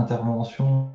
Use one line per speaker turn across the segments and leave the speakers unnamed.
intervention.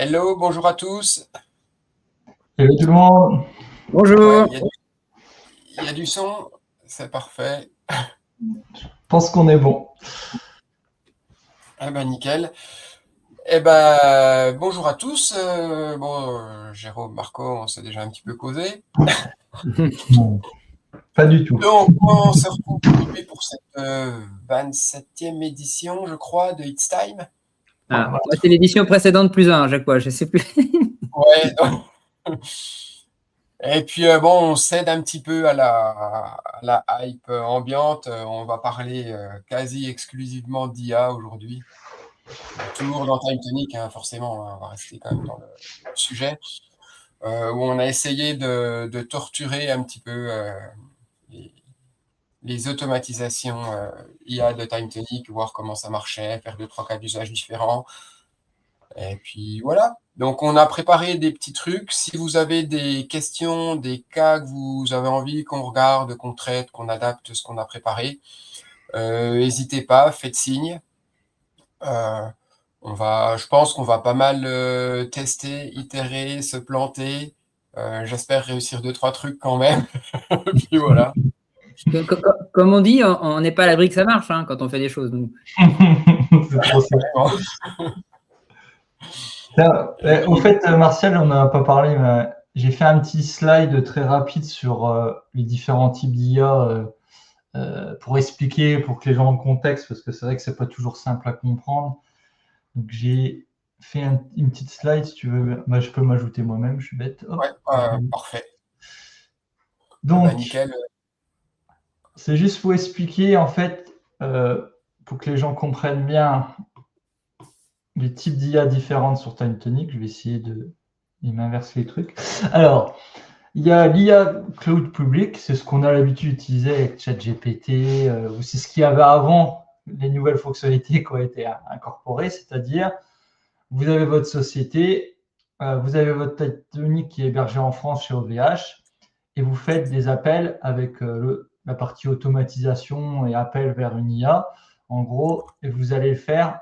Hello, bonjour à tous.
Salut tout le monde.
Bonjour.
Ouais, il y a du son, c'est parfait.
Je pense qu'on est bon.
Eh ben nickel. Eh ben bonjour à tous. Jérôme, Marco, on s'est déjà un petit peu causé.
Non, pas du tout.
Donc on se retrouve aujourd'hui pour cette 27e édition, je crois, de It's Time.
Ah, moi, c'est l'édition précédente plus 1 à chaque fois, je sais plus.
Ouais. Et puis on cède un petit peu à la hype ambiante. On va parler quasi exclusivement d'IA aujourd'hui. Toujours dans Time Tonic, hein, forcément, hein, on va rester quand même dans le sujet, où on a essayé de torturer un petit peu les automatisations IA de Time Tonic, voir comment ça marchait, faire 2-3 cas d'usage différents. Et puis voilà. Donc on a préparé des petits trucs. Si vous avez des questions, des cas que vous avez envie qu'on regarde, qu'on traite, qu'on adapte ce qu'on a préparé, n'hésitez pas, faites signe. Je pense qu'on va pas mal tester, itérer, se planter. J'espère réussir 2-3 trucs quand même. Puis voilà.
Comme on dit, on n'est pas à l'abri que ça marche hein, quand on fait des choses. Nous.
C'est trop ça. Au fait, Martial, on n'en a pas parlé, mais j'ai fait un petit slide très rapide sur les différents types d'IA pour expliquer, pour que les gens aient le contexte, parce que c'est vrai que c'est pas toujours simple à comprendre. Donc j'ai fait une petite slide, si tu veux. Bah, je peux m'ajouter moi-même, je suis bête. Hop.
Ouais, parfait.
Donc,
nickel.
C'est juste pour expliquer, en fait, pour que les gens comprennent bien les types d'IA différentes sur Time Tonic. Je vais essayer de m'inverser les trucs. Alors, il y a l'IA cloud public, c'est ce qu'on a l'habitude d'utiliser avec ChatGPT, ou c'est ce qu'il y avait avant les nouvelles fonctionnalités qui ont été incorporées, c'est-à-dire vous avez votre société, vous avez votre Time Tonic qui est hébergé en France chez OVH, et vous faites des appels avec la partie automatisation et appel vers une IA, en gros, et vous allez le faire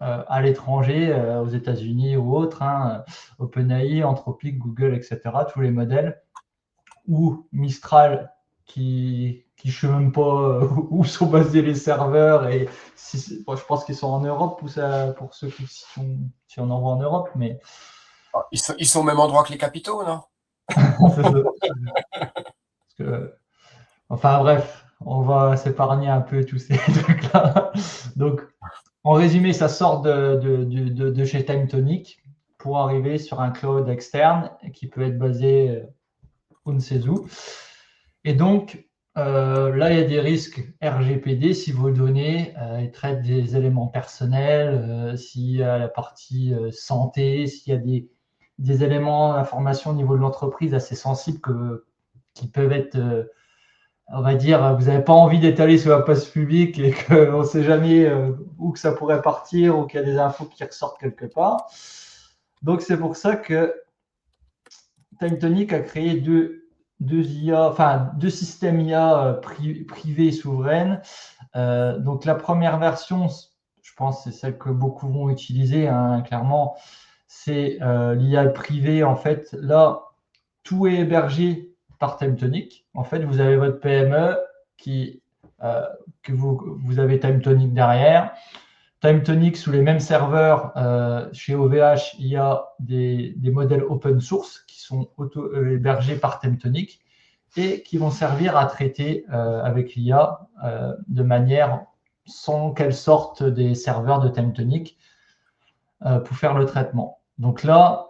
à l'étranger, aux États-Unis ou autres, hein, OpenAI, Anthropic, Google, etc., tous les modèles, ou Mistral, qui je ne sais même pas où sont basés les serveurs, et je pense qu'ils sont en Europe pour ceux si on envoie en Europe, mais...
Ils sont au même endroit que les capitaux, non?
Enfin bref, on va s'épargner un peu tous ces trucs-là. Donc, en résumé, ça sort de chez TimeTonic pour arriver sur un cloud externe qui peut être basé on ne sait où. Et donc, là, il y a des risques RGPD si vos données traitent des éléments personnels, s'il y a la partie santé, s'il y a des éléments d'information au niveau de l'entreprise assez sensibles qui peuvent être, on va dire, vous n'avez pas envie d'étaler sur la place publique et qu'on ne sait jamais où que ça pourrait partir ou qu'il y a des infos qui ressortent quelque part. Donc, c'est pour ça que TimeTonic a créé deux systèmes IA privés et souveraines. Donc, la première version, je pense, c'est celle que beaucoup vont utiliser, hein, clairement, c'est l'IA privée. En fait, là, tout est hébergé par TimeTonic. En fait, vous avez votre PME que vous avez TimeTonic derrière. TimeTonic, sous les mêmes serveurs, chez OVH, il y a des modèles open source qui sont hébergés par TimeTonic et qui vont servir à traiter avec l'IA de manière sans qu'elle sorte des serveurs de TimeTonic pour faire le traitement. Donc là,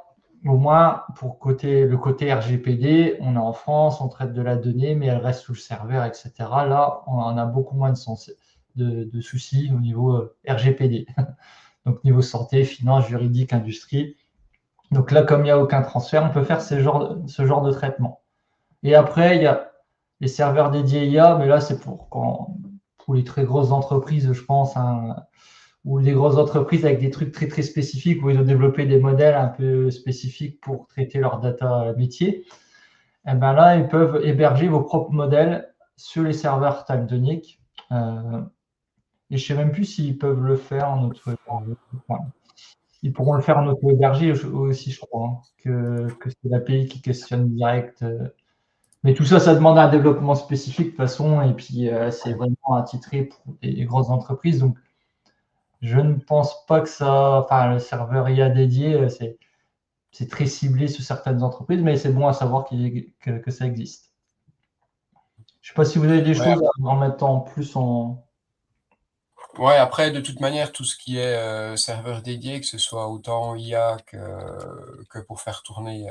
au moins, pour le côté RGPD, on est en France, on traite de la donnée, mais elle reste sous le serveur, etc. Là, on en a beaucoup moins de soucis au niveau RGPD. Donc, niveau santé, finance, juridique, industrie. Donc là, comme il n'y a aucun transfert, on peut faire ce genre de traitement. Et après, il y a les serveurs dédiés IA, mais là, c'est pour les très grosses entreprises, je pense, hein, ou les grosses entreprises avec des trucs très, très spécifiques où ils ont développé des modèles un peu spécifiques pour traiter leur data métier. Et ben là, ils peuvent héberger vos propres modèles sur les serveurs TimeTonic. Et je ne sais même plus s'ils peuvent le faire en auto-hébergé. Ils pourront le faire en auto-hébergé aussi, je crois, hein, que c'est l'API qui questionne direct. Mais tout ça, ça demande un développement spécifique de toute façon, et puis c'est vraiment attitré pour les grosses entreprises. Donc, je ne pense pas que le serveur IA dédié, c'est très ciblé sur certaines entreprises, mais c'est bon à savoir que ça existe. Je ne sais pas si vous avez des choses à en mettre en plus en.
Ouais, après, de toute manière, tout ce qui est serveur dédié, que ce soit autant IA que pour faire tourner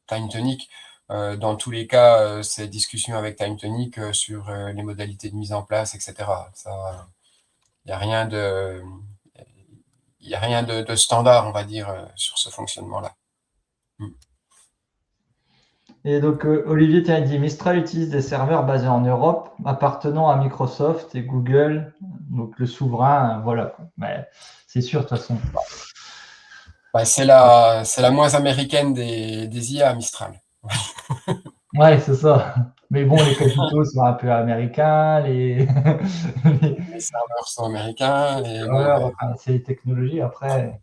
TimeTonic, dans tous les cas, c'est discussion avec TimeTonic sur les modalités de mise en place, etc. Ça, il n'y a rien de standard, on va dire, sur ce fonctionnement-là.
Et donc, Olivier, tu as dit, Mistral utilise des serveurs basés en Europe, appartenant à Microsoft et Google, donc le souverain, voilà. Mais c'est sûr, de toute façon.
C'est la moins américaine des IA, Mistral.
Ouais, c'est ça. Mais bon, les capitaux sont un peu américains,
Les serveurs sont américains.
c'est les technologies. Après,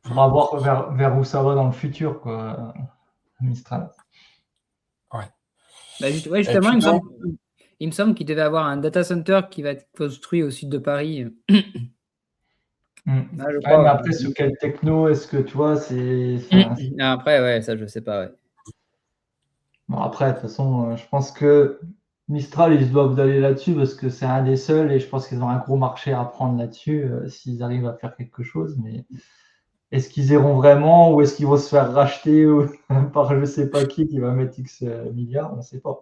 il faudra voir vers où ça va dans le futur, quoi, Mistral.
Ouais.
Justement, il me semble qu'il devait avoir un data center qui va être construit au sud de Paris.
Je crois, mais après, sur quelle techno est-ce que tu vois,
Après, ouais, ça, je sais pas. Ouais.
Bon, après, de toute façon, je pense que Mistral, ils doivent aller là-dessus parce que c'est un des seuls et je pense qu'ils ont un gros marché à prendre là-dessus s'ils arrivent à faire quelque chose. Mais est-ce qu'ils iront vraiment ou est-ce qu'ils vont se faire racheter par je ne sais pas qui va mettre X milliards? On ne sait pas.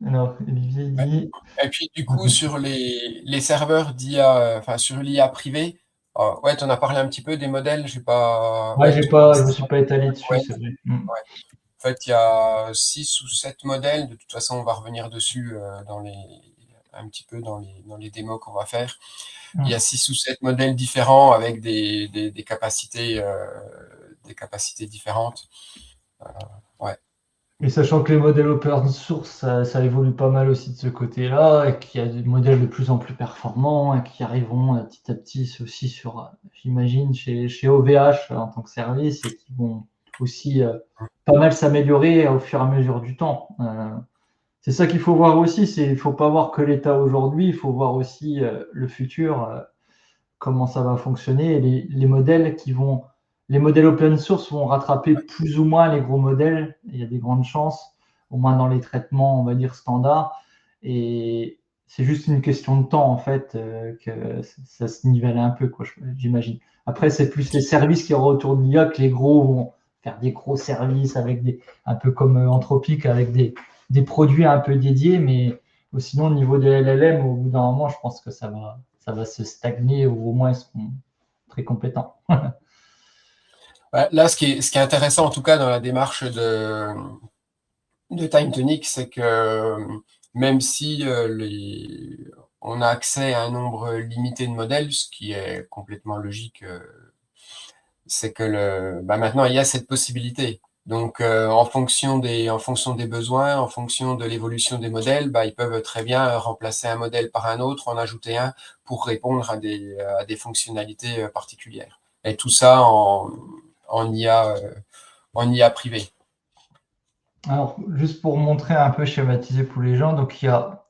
Alors, Olivier dit.
Et puis, du coup, sur les serveurs d'IA, sur l'IA privée, ouais, tu en as parlé un petit peu des modèles, je
ne me suis pas étalé dessus, c'est vrai.
Ouais. En fait, il y a 6 ou 7 modèles. De toute façon, on va revenir dessus un petit peu dans les démos qu'on va faire. Il y a 6 ou 7 modèles différents avec des capacités différentes. Ouais.
Et sachant que les modèles open source, ça évolue pas mal aussi de ce côté-là, et qu'il y a des modèles de plus en plus performants et qui arriveront petit à petit aussi j'imagine, chez OVH en tant que service et qui vont aussi pas mal s'améliorer au fur et à mesure du temps. C'est ça qu'il faut voir aussi, il ne faut pas voir que l'état aujourd'hui, il faut voir aussi le futur, comment ça va fonctionner, et les modèles qui vont les modèles open source vont rattraper plus ou moins les gros modèles. Il y a des grandes chances, au moins dans les traitements, on va dire, standards. Et c'est juste une question de temps, en fait, que ça se nivelle un peu, quoi, j'imagine. Après, c'est plus les services qui auront autour de l'IA que les gros vont faire des gros services avec un peu comme Anthropic, avec des produits un peu dédiés. Mais sinon, au niveau des LLM, au bout d'un moment, je pense que ça va se stagner ou au moins ils seront très compétents.
Là, ce qui est intéressant, en tout cas, dans la démarche de TimeTonic, c'est que même si on a accès à un nombre limité de modèles, ce qui est complètement logique, c'est que maintenant, il y a cette possibilité. Donc, en fonction des besoins, en fonction de l'évolution des modèles, ils peuvent très bien remplacer un modèle par un autre, en ajouter un pour répondre à des fonctionnalités particulières. Et tout ça en IA privé.
Alors, juste pour montrer un peu schématisé pour les gens, donc il y a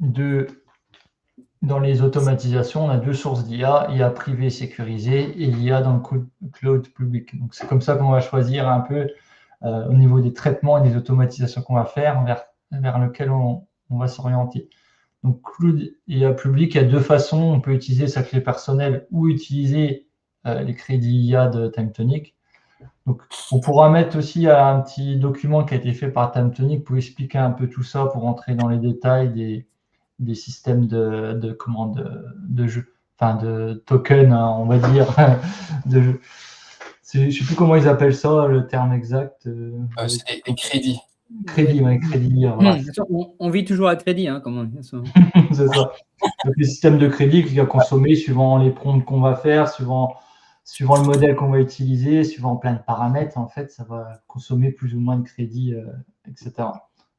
dans les automatisations, on a 2 sources d'IA, IA privée sécurisée et l'IA dans le cloud public. Donc, c'est comme ça qu'on va choisir un peu au niveau des traitements et des automatisations qu'on va faire vers lequel on va s'orienter. Donc, cloud IA public, il y a 2 façons. On peut utiliser sa clé personnelle ou utiliser les crédits IA de TimeTonic. Donc, on pourra mettre aussi un petit document qui a été fait par TimeTonic pour expliquer un peu tout ça, pour entrer dans les détails des systèmes de jeu, enfin de tokens, hein, on va dire, de jeu. Je ne sais plus comment ils appellent ça, le terme exact.
C'est des crédits.
Crédit, ouais, crédit. Voilà.
On vit toujours à crédit, hein, comment
C'est ça. Donc, les systèmes de crédit qu'il y a consommé suivant les prompts qu'on va faire, suivant le modèle qu'on va utiliser, suivant plein de paramètres, en fait, ça va consommer plus ou moins de crédit, etc.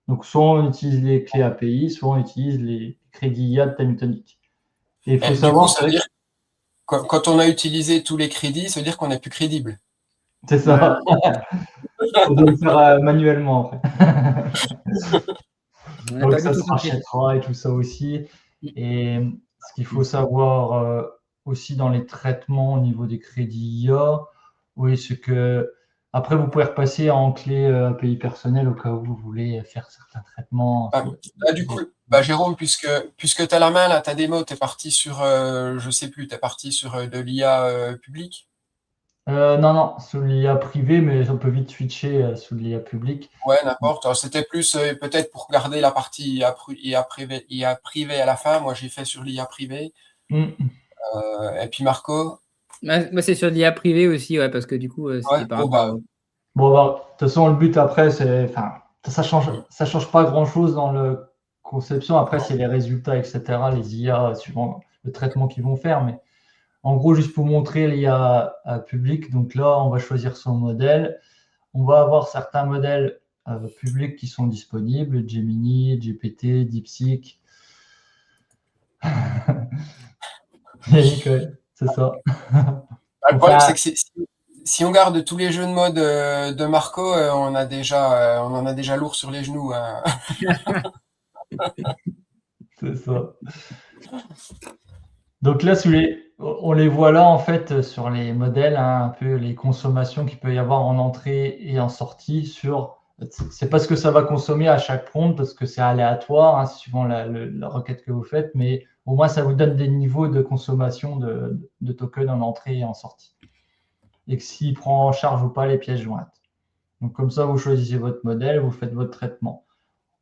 Donc, soit on utilise les clés API, soit on utilise les crédits IA de TimeTonic. Et il faut savoir.
Ça veut dire quand on a utilisé tous les crédits, ça veut dire qu'on n'est plus crédible.
C'est ça. On doit le faire manuellement, en fait. Donc, ça se rachètera et tout ça aussi. Et ce qu'il faut savoir aussi dans les traitements au niveau des crédits IA, oui, c'est que après, vous pouvez repasser en clé API personnelle au cas où vous voulez faire certains traitements.
Du coup, Jérôme, puisque tu as la main, là, ta démo, tu es parti sur, je sais plus, tu es parti sur de l'IA public?
Non, sous l'IA privé, mais on peut vite switcher sous l'IA public.
Ouais, n'importe. C'était plus peut-être pour garder la partie IA privée à la fin. Moi, j'ai fait sur l'IA privée. Et puis Marco?
Moi, c'est sur l'IA privée aussi, ouais, parce que du coup, c'était par rapport.
Bon, de toute façon, le but après, ça change pas grand-chose dans la conception. Après, c'est les résultats, etc., les IA, suivant le traitement qu'ils vont faire. Mais en gros, juste pour montrer l'IA public, donc là, on va choisir son modèle. On va avoir certains modèles publics qui sont disponibles, Gemini, GPT, DeepSeek. C'est ça.
Le problème, c'est que si on garde tous les jeux de mots de Marco, on en a déjà lourd sur les genoux. Hein.
C'est ça. Donc là, on les voit là, en fait, sur les modèles, hein, un peu les consommations qu'il peut y avoir en entrée et en sortie. C'est pas ce que ça va consommer à chaque prompt, parce que c'est aléatoire, hein, suivant la requête que vous faites, mais au moins, ça vous donne des niveaux de consommation de tokens en entrée et en sortie. Et que s'il prend en charge ou pas les pièces jointes. Donc comme ça, vous choisissez votre modèle, vous faites votre traitement.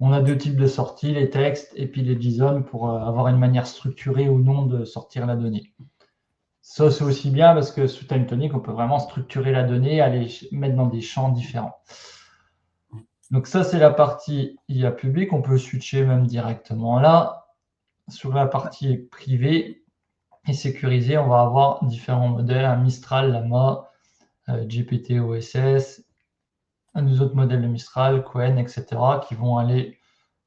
On a 2 types de sorties, les textes et puis les JSON, pour avoir une manière structurée ou non de sortir la donnée. Ça, c'est aussi bien parce que sous TimeTonic, on peut vraiment structurer la donnée, aller mettre dans des champs différents. Donc ça, c'est la partie IA publique. On peut switcher même directement là. Sur la partie privée et sécurisée, on va avoir différents modèles, un Mistral, Llama, GPT OSS, des autres modèles de Mistral, Qwen, etc., qui vont aller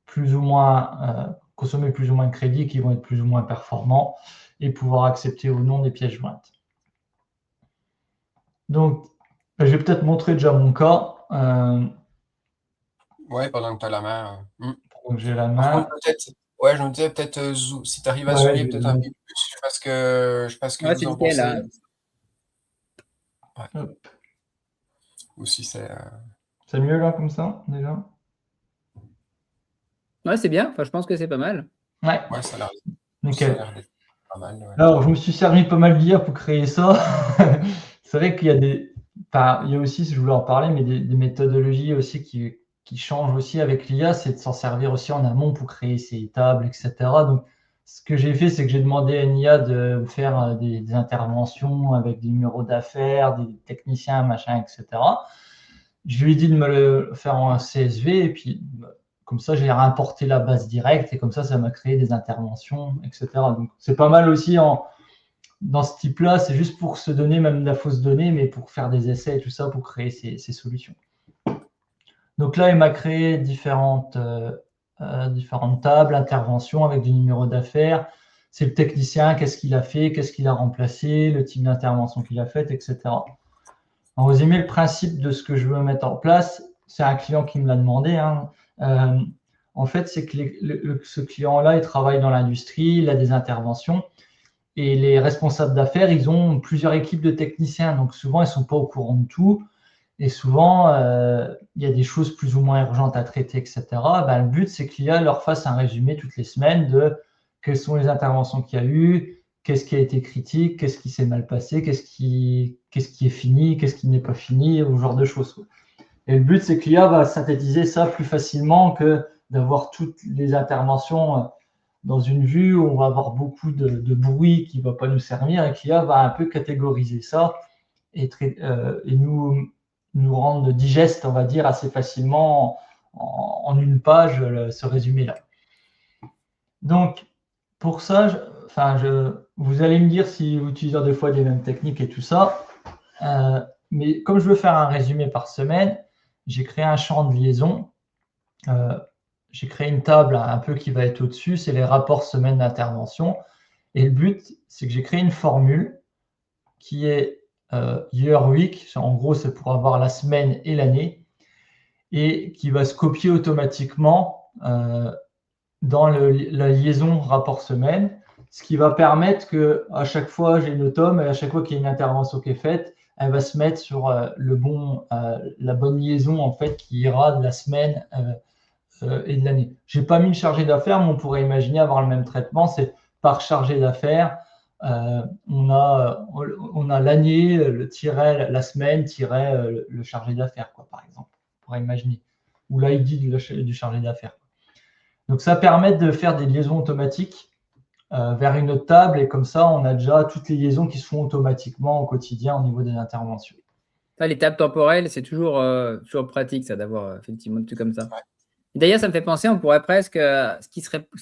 plus ou moins consommer plus ou moins de crédit, qui vont être plus ou moins performants et pouvoir accepter ou non des pièces jointes. Donc, je vais peut-être montrer déjà mon cas.
Ouais, pendant que tu as la main.
Donc, j'ai la main.
Par contre, je me disais peut-être si tu arrives à zoomer peut-être un peu plus, parce que
c'est nickel, là.
Hop.
ou si c'est...
C'est mieux là comme ça déjà?
Ouais, c'est bien. Enfin, je pense que c'est pas mal.
Ouais.
Ouais, ça a l'air
Nickel.
d'être pas mal. Ouais.
Alors, je me suis servi pas mal d'IA pour créer ça. C'est vrai qu'il y a il y a aussi, je voulais en parler, mais des méthodologies aussi qui changent aussi avec l'IA, c'est de s'en servir aussi en amont pour créer ces tables, etc. Donc, ce que j'ai fait, c'est que j'ai demandé à une IA de faire des interventions avec des numéros d'affaires, des techniciens, machin, etc. Je lui ai dit de me le faire en CSV et puis comme ça, j'ai réimporté la base directe et comme ça m'a créé des interventions, etc. Donc, c'est pas mal aussi dans ce type-là. C'est juste pour se donner même de la fausse donnée, mais pour faire des essais et tout ça, pour créer ces solutions. Donc là, il m'a créé différentes tables, interventions avec des numéros d'affaires. C'est le technicien, qu'est-ce qu'il a fait, qu'est-ce qu'il a remplacé, le type d'intervention qu'il a faite, etc. En résumé, le principe de ce que je veux mettre en place, c'est un client qui me l'a demandé. En fait, c'est que ce client-là, il travaille dans l'industrie, il a des interventions. Et les responsables d'affaires, ils ont plusieurs équipes de techniciens. Donc souvent, ils ne sont pas au courant de tout. Et souvent, il y a des choses plus ou moins urgentes à traiter, etc. Ben, le but, c'est que l'IA leur fasse un résumé toutes les semaines de quelles sont les interventions qu'il y a eu, qu'est-ce qui a été critique, qu'est-ce qui s'est mal passé, qu'est-ce qui est fini, qu'est-ce qui n'est pas fini, ce genre de choses. Et le but, c'est que l'IA va synthétiser ça plus facilement que d'avoir toutes les interventions dans une vue où on va avoir beaucoup de bruit qui ne va pas nous servir et que l'IA va un peu catégoriser ça et nous rendre digeste, on va dire, assez facilement en une page ce résumé-là. Donc, pour ça, vous allez me dire si vous utilisez des fois les mêmes techniques et tout ça. Mais comme je veux faire un résumé par semaine, j'ai créé un champ de liaison. J'ai créé une table un peu qui va être au-dessus, c'est les rapports semaine d'intervention. Et le but, c'est que j'ai créé une formule qui est year week. En gros, c'est pour avoir la semaine et l'année et qui va se copier automatiquement dans la liaison rapport semaine, ce qui va permettre que à chaque fois j'ai une automne et à chaque fois qu'il y a une intervention qui est faite, elle va se mettre sur la bonne liaison en fait qui ira de la semaine et de l'année. J'ai pas mis le chargé d'affaires, mais on pourrait imaginer avoir le même traitement. C'est par chargé d'affaires, on a l'année, le tiret, la semaine, tiret le chargé d'affaires, par exemple. On pourrait imaginer. Ou l'ID du chargé d'affaires. Donc, ça permet de faire des liaisons automatiques vers une autre table et comme ça, on a déjà toutes les liaisons qui se font automatiquement au quotidien au niveau des interventions.
Les tables temporelles, c'est toujours pratique, ça, d'avoir effectivement des trucs comme ça.
Ouais.
D'ailleurs, ça me fait penser, on pourrait presque, ce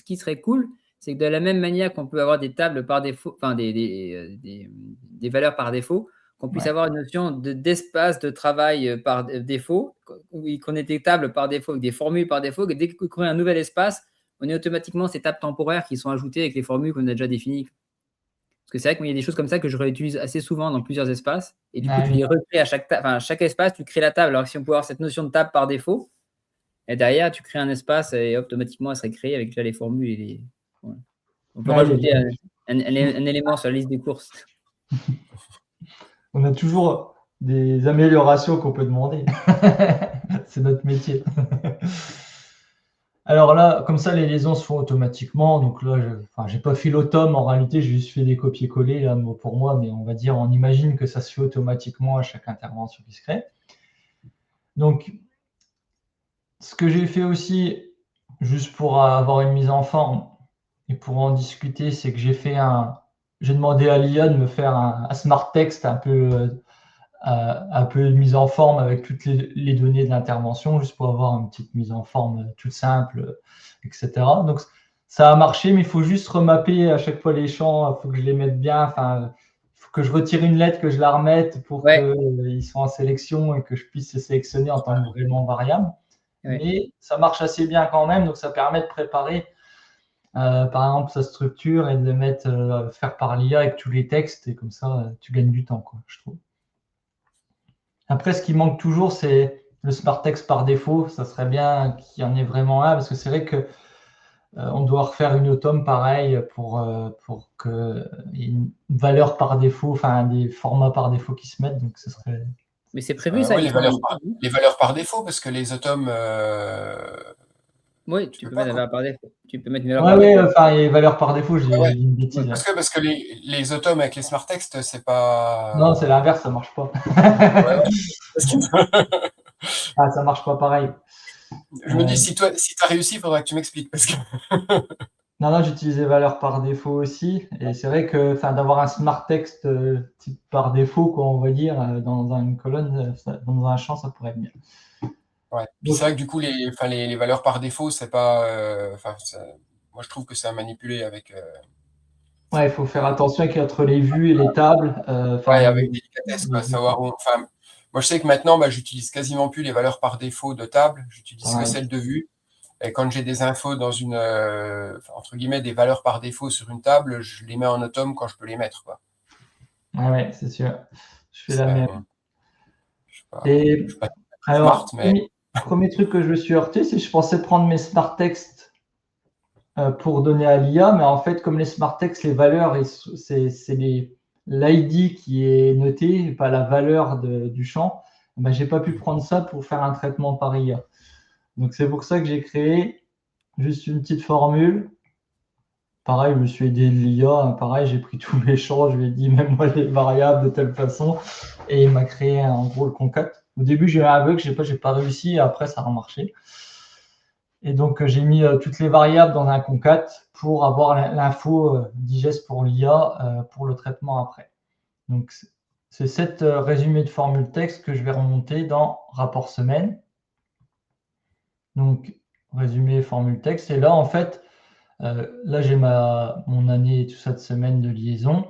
qui serait cool, c'est que de la même manière qu'on peut avoir des tables par défaut, enfin des valeurs par défaut, qu'on puisse avoir une notion d'espace de travail par défaut, qu'on ait des tables par défaut, avec des formules par défaut, que dès qu'on crée un nouvel espace, on ait automatiquement ces tables temporaires qui sont ajoutées avec les formules qu'on a déjà définies. Parce que c'est vrai qu'il y a des choses comme ça que je réutilise assez souvent dans plusieurs espaces. Et du coup, tu les recrées à chaque espace, tu crées la table. Alors, si on peut avoir cette notion de table par défaut, et derrière, tu crées un espace et automatiquement, elle serait créée avec déjà les formules. Voilà. On peut rajouter un élément sur la liste des courses.
On a toujours des améliorations qu'on peut demander. C'est notre métier. Alors là, comme ça, les liaisons se font automatiquement. Donc là, j'ai pas fait l'automne. En réalité, j'ai juste fait des copier-coller là, pour moi. Mais on va dire, on imagine que ça se fait automatiquement à chaque intervention qui se crée. Donc, ce que j'ai fait aussi, juste pour avoir une mise en forme et pour en discuter, c'est que j'ai demandé à l'IA de me faire un smart text un peu mise en forme avec toutes les données de l'intervention, juste pour avoir une petite mise en forme toute simple, etc. Donc, ça a marché, mais il faut juste remapper à chaque fois les champs, il faut que je les mette bien. Enfin, il faut que je retire une lettre, que je la remette pour qu'ils soient en sélection et que je puisse les sélectionner en tant que vraiment variable. Ouais. Mais ça marche assez bien quand même, donc ça permet de préparer par exemple sa structure et de le faire par l'IA avec tous les textes, et comme ça, tu gagnes du temps, je trouve. Après, ce qui manque toujours, c'est le smart text par défaut. Ça serait bien qu'il y en ait vraiment un, parce que c'est vrai que on doit refaire une automne pareil pour qu'il y ait une valeur par défaut, enfin des formats par défaut qui se mettent. Donc, ce serait
Mais c'est prévu, ça,
Ouais,
il
les
me semble.
valeurs par défaut, parce que les atomes,
Oui,
tu
tu
peux
peux
pas.
mettre la valeur par défaut. Tu peux mettre une valeur
Ouais,
par
ouais,
défaut.
enfin, les valeurs par défaut,
Ouais, ouais.
j'ai dit une
Ouais.
bêtise. Ouais.
Parce que les atomes avec les smart texts, c'est
Non, c'est
pas.
l'inverse, ça marche pas.
Ouais, ouais. Parce que
Ah, ça marche pas pareil.
je me dis,
Euh,
si tu as réussi, il faudra que tu m'expliques. Parce que.
non, j'utilise les valeurs par défaut aussi. Et c'est vrai que d'avoir un smart text type par défaut, quoi, on va dire, dans une colonne, dans un champ, ça pourrait être bien.
Ouais. Puis
Donc,
c'est vrai que du coup, les valeurs par défaut, c'est pas. Moi, je trouve que c'est à manipuler avec.
ouais, il faut faire attention entre les vues et les tables.
Ouais, avec délicatesse, quoi. Savoir où. Enfin, moi, je sais que maintenant, j'utilise quasiment plus les valeurs par défaut de table. J'utilise que
pareil.
celles de vue. Et quand j'ai des infos dans une, entre guillemets, des valeurs par défaut sur une table, je les mets en automne quand je peux les mettre, quoi.
Ouais, ouais, c'est sûr. Je fais la
Ça,
même.
je suis pas, je
Et
suis pas smart,
alors,
mais
premier truc que je me suis heurté, c'est que je pensais prendre mes smart texts pour donner à l'IA, mais en fait, comme les smart texts, les valeurs, c'est l'ID qui est noté, pas la valeur du champ, ben, j'ai pas pu prendre ça pour faire un traitement par IA. Donc c'est pour ça que j'ai créé juste une petite formule. Pareil, je me suis aidé de l'IA. Pareil, j'ai pris tous les champs, je lui ai dit même moi les variables de telle façon, et il m'a créé en gros le concat. Au début, j'ai eu un bug, j'ai pas réussi, et après ça a marché. Et donc, j'ai mis toutes les variables dans un concat pour avoir l'info digeste pour l'IA pour le traitement après. Donc, c'est cette résumé de formule texte que je vais remonter dans rapport semaine. Donc, résumé formule texte. Et là, en fait, là, j'ai mon année et tout ça de semaine de liaison.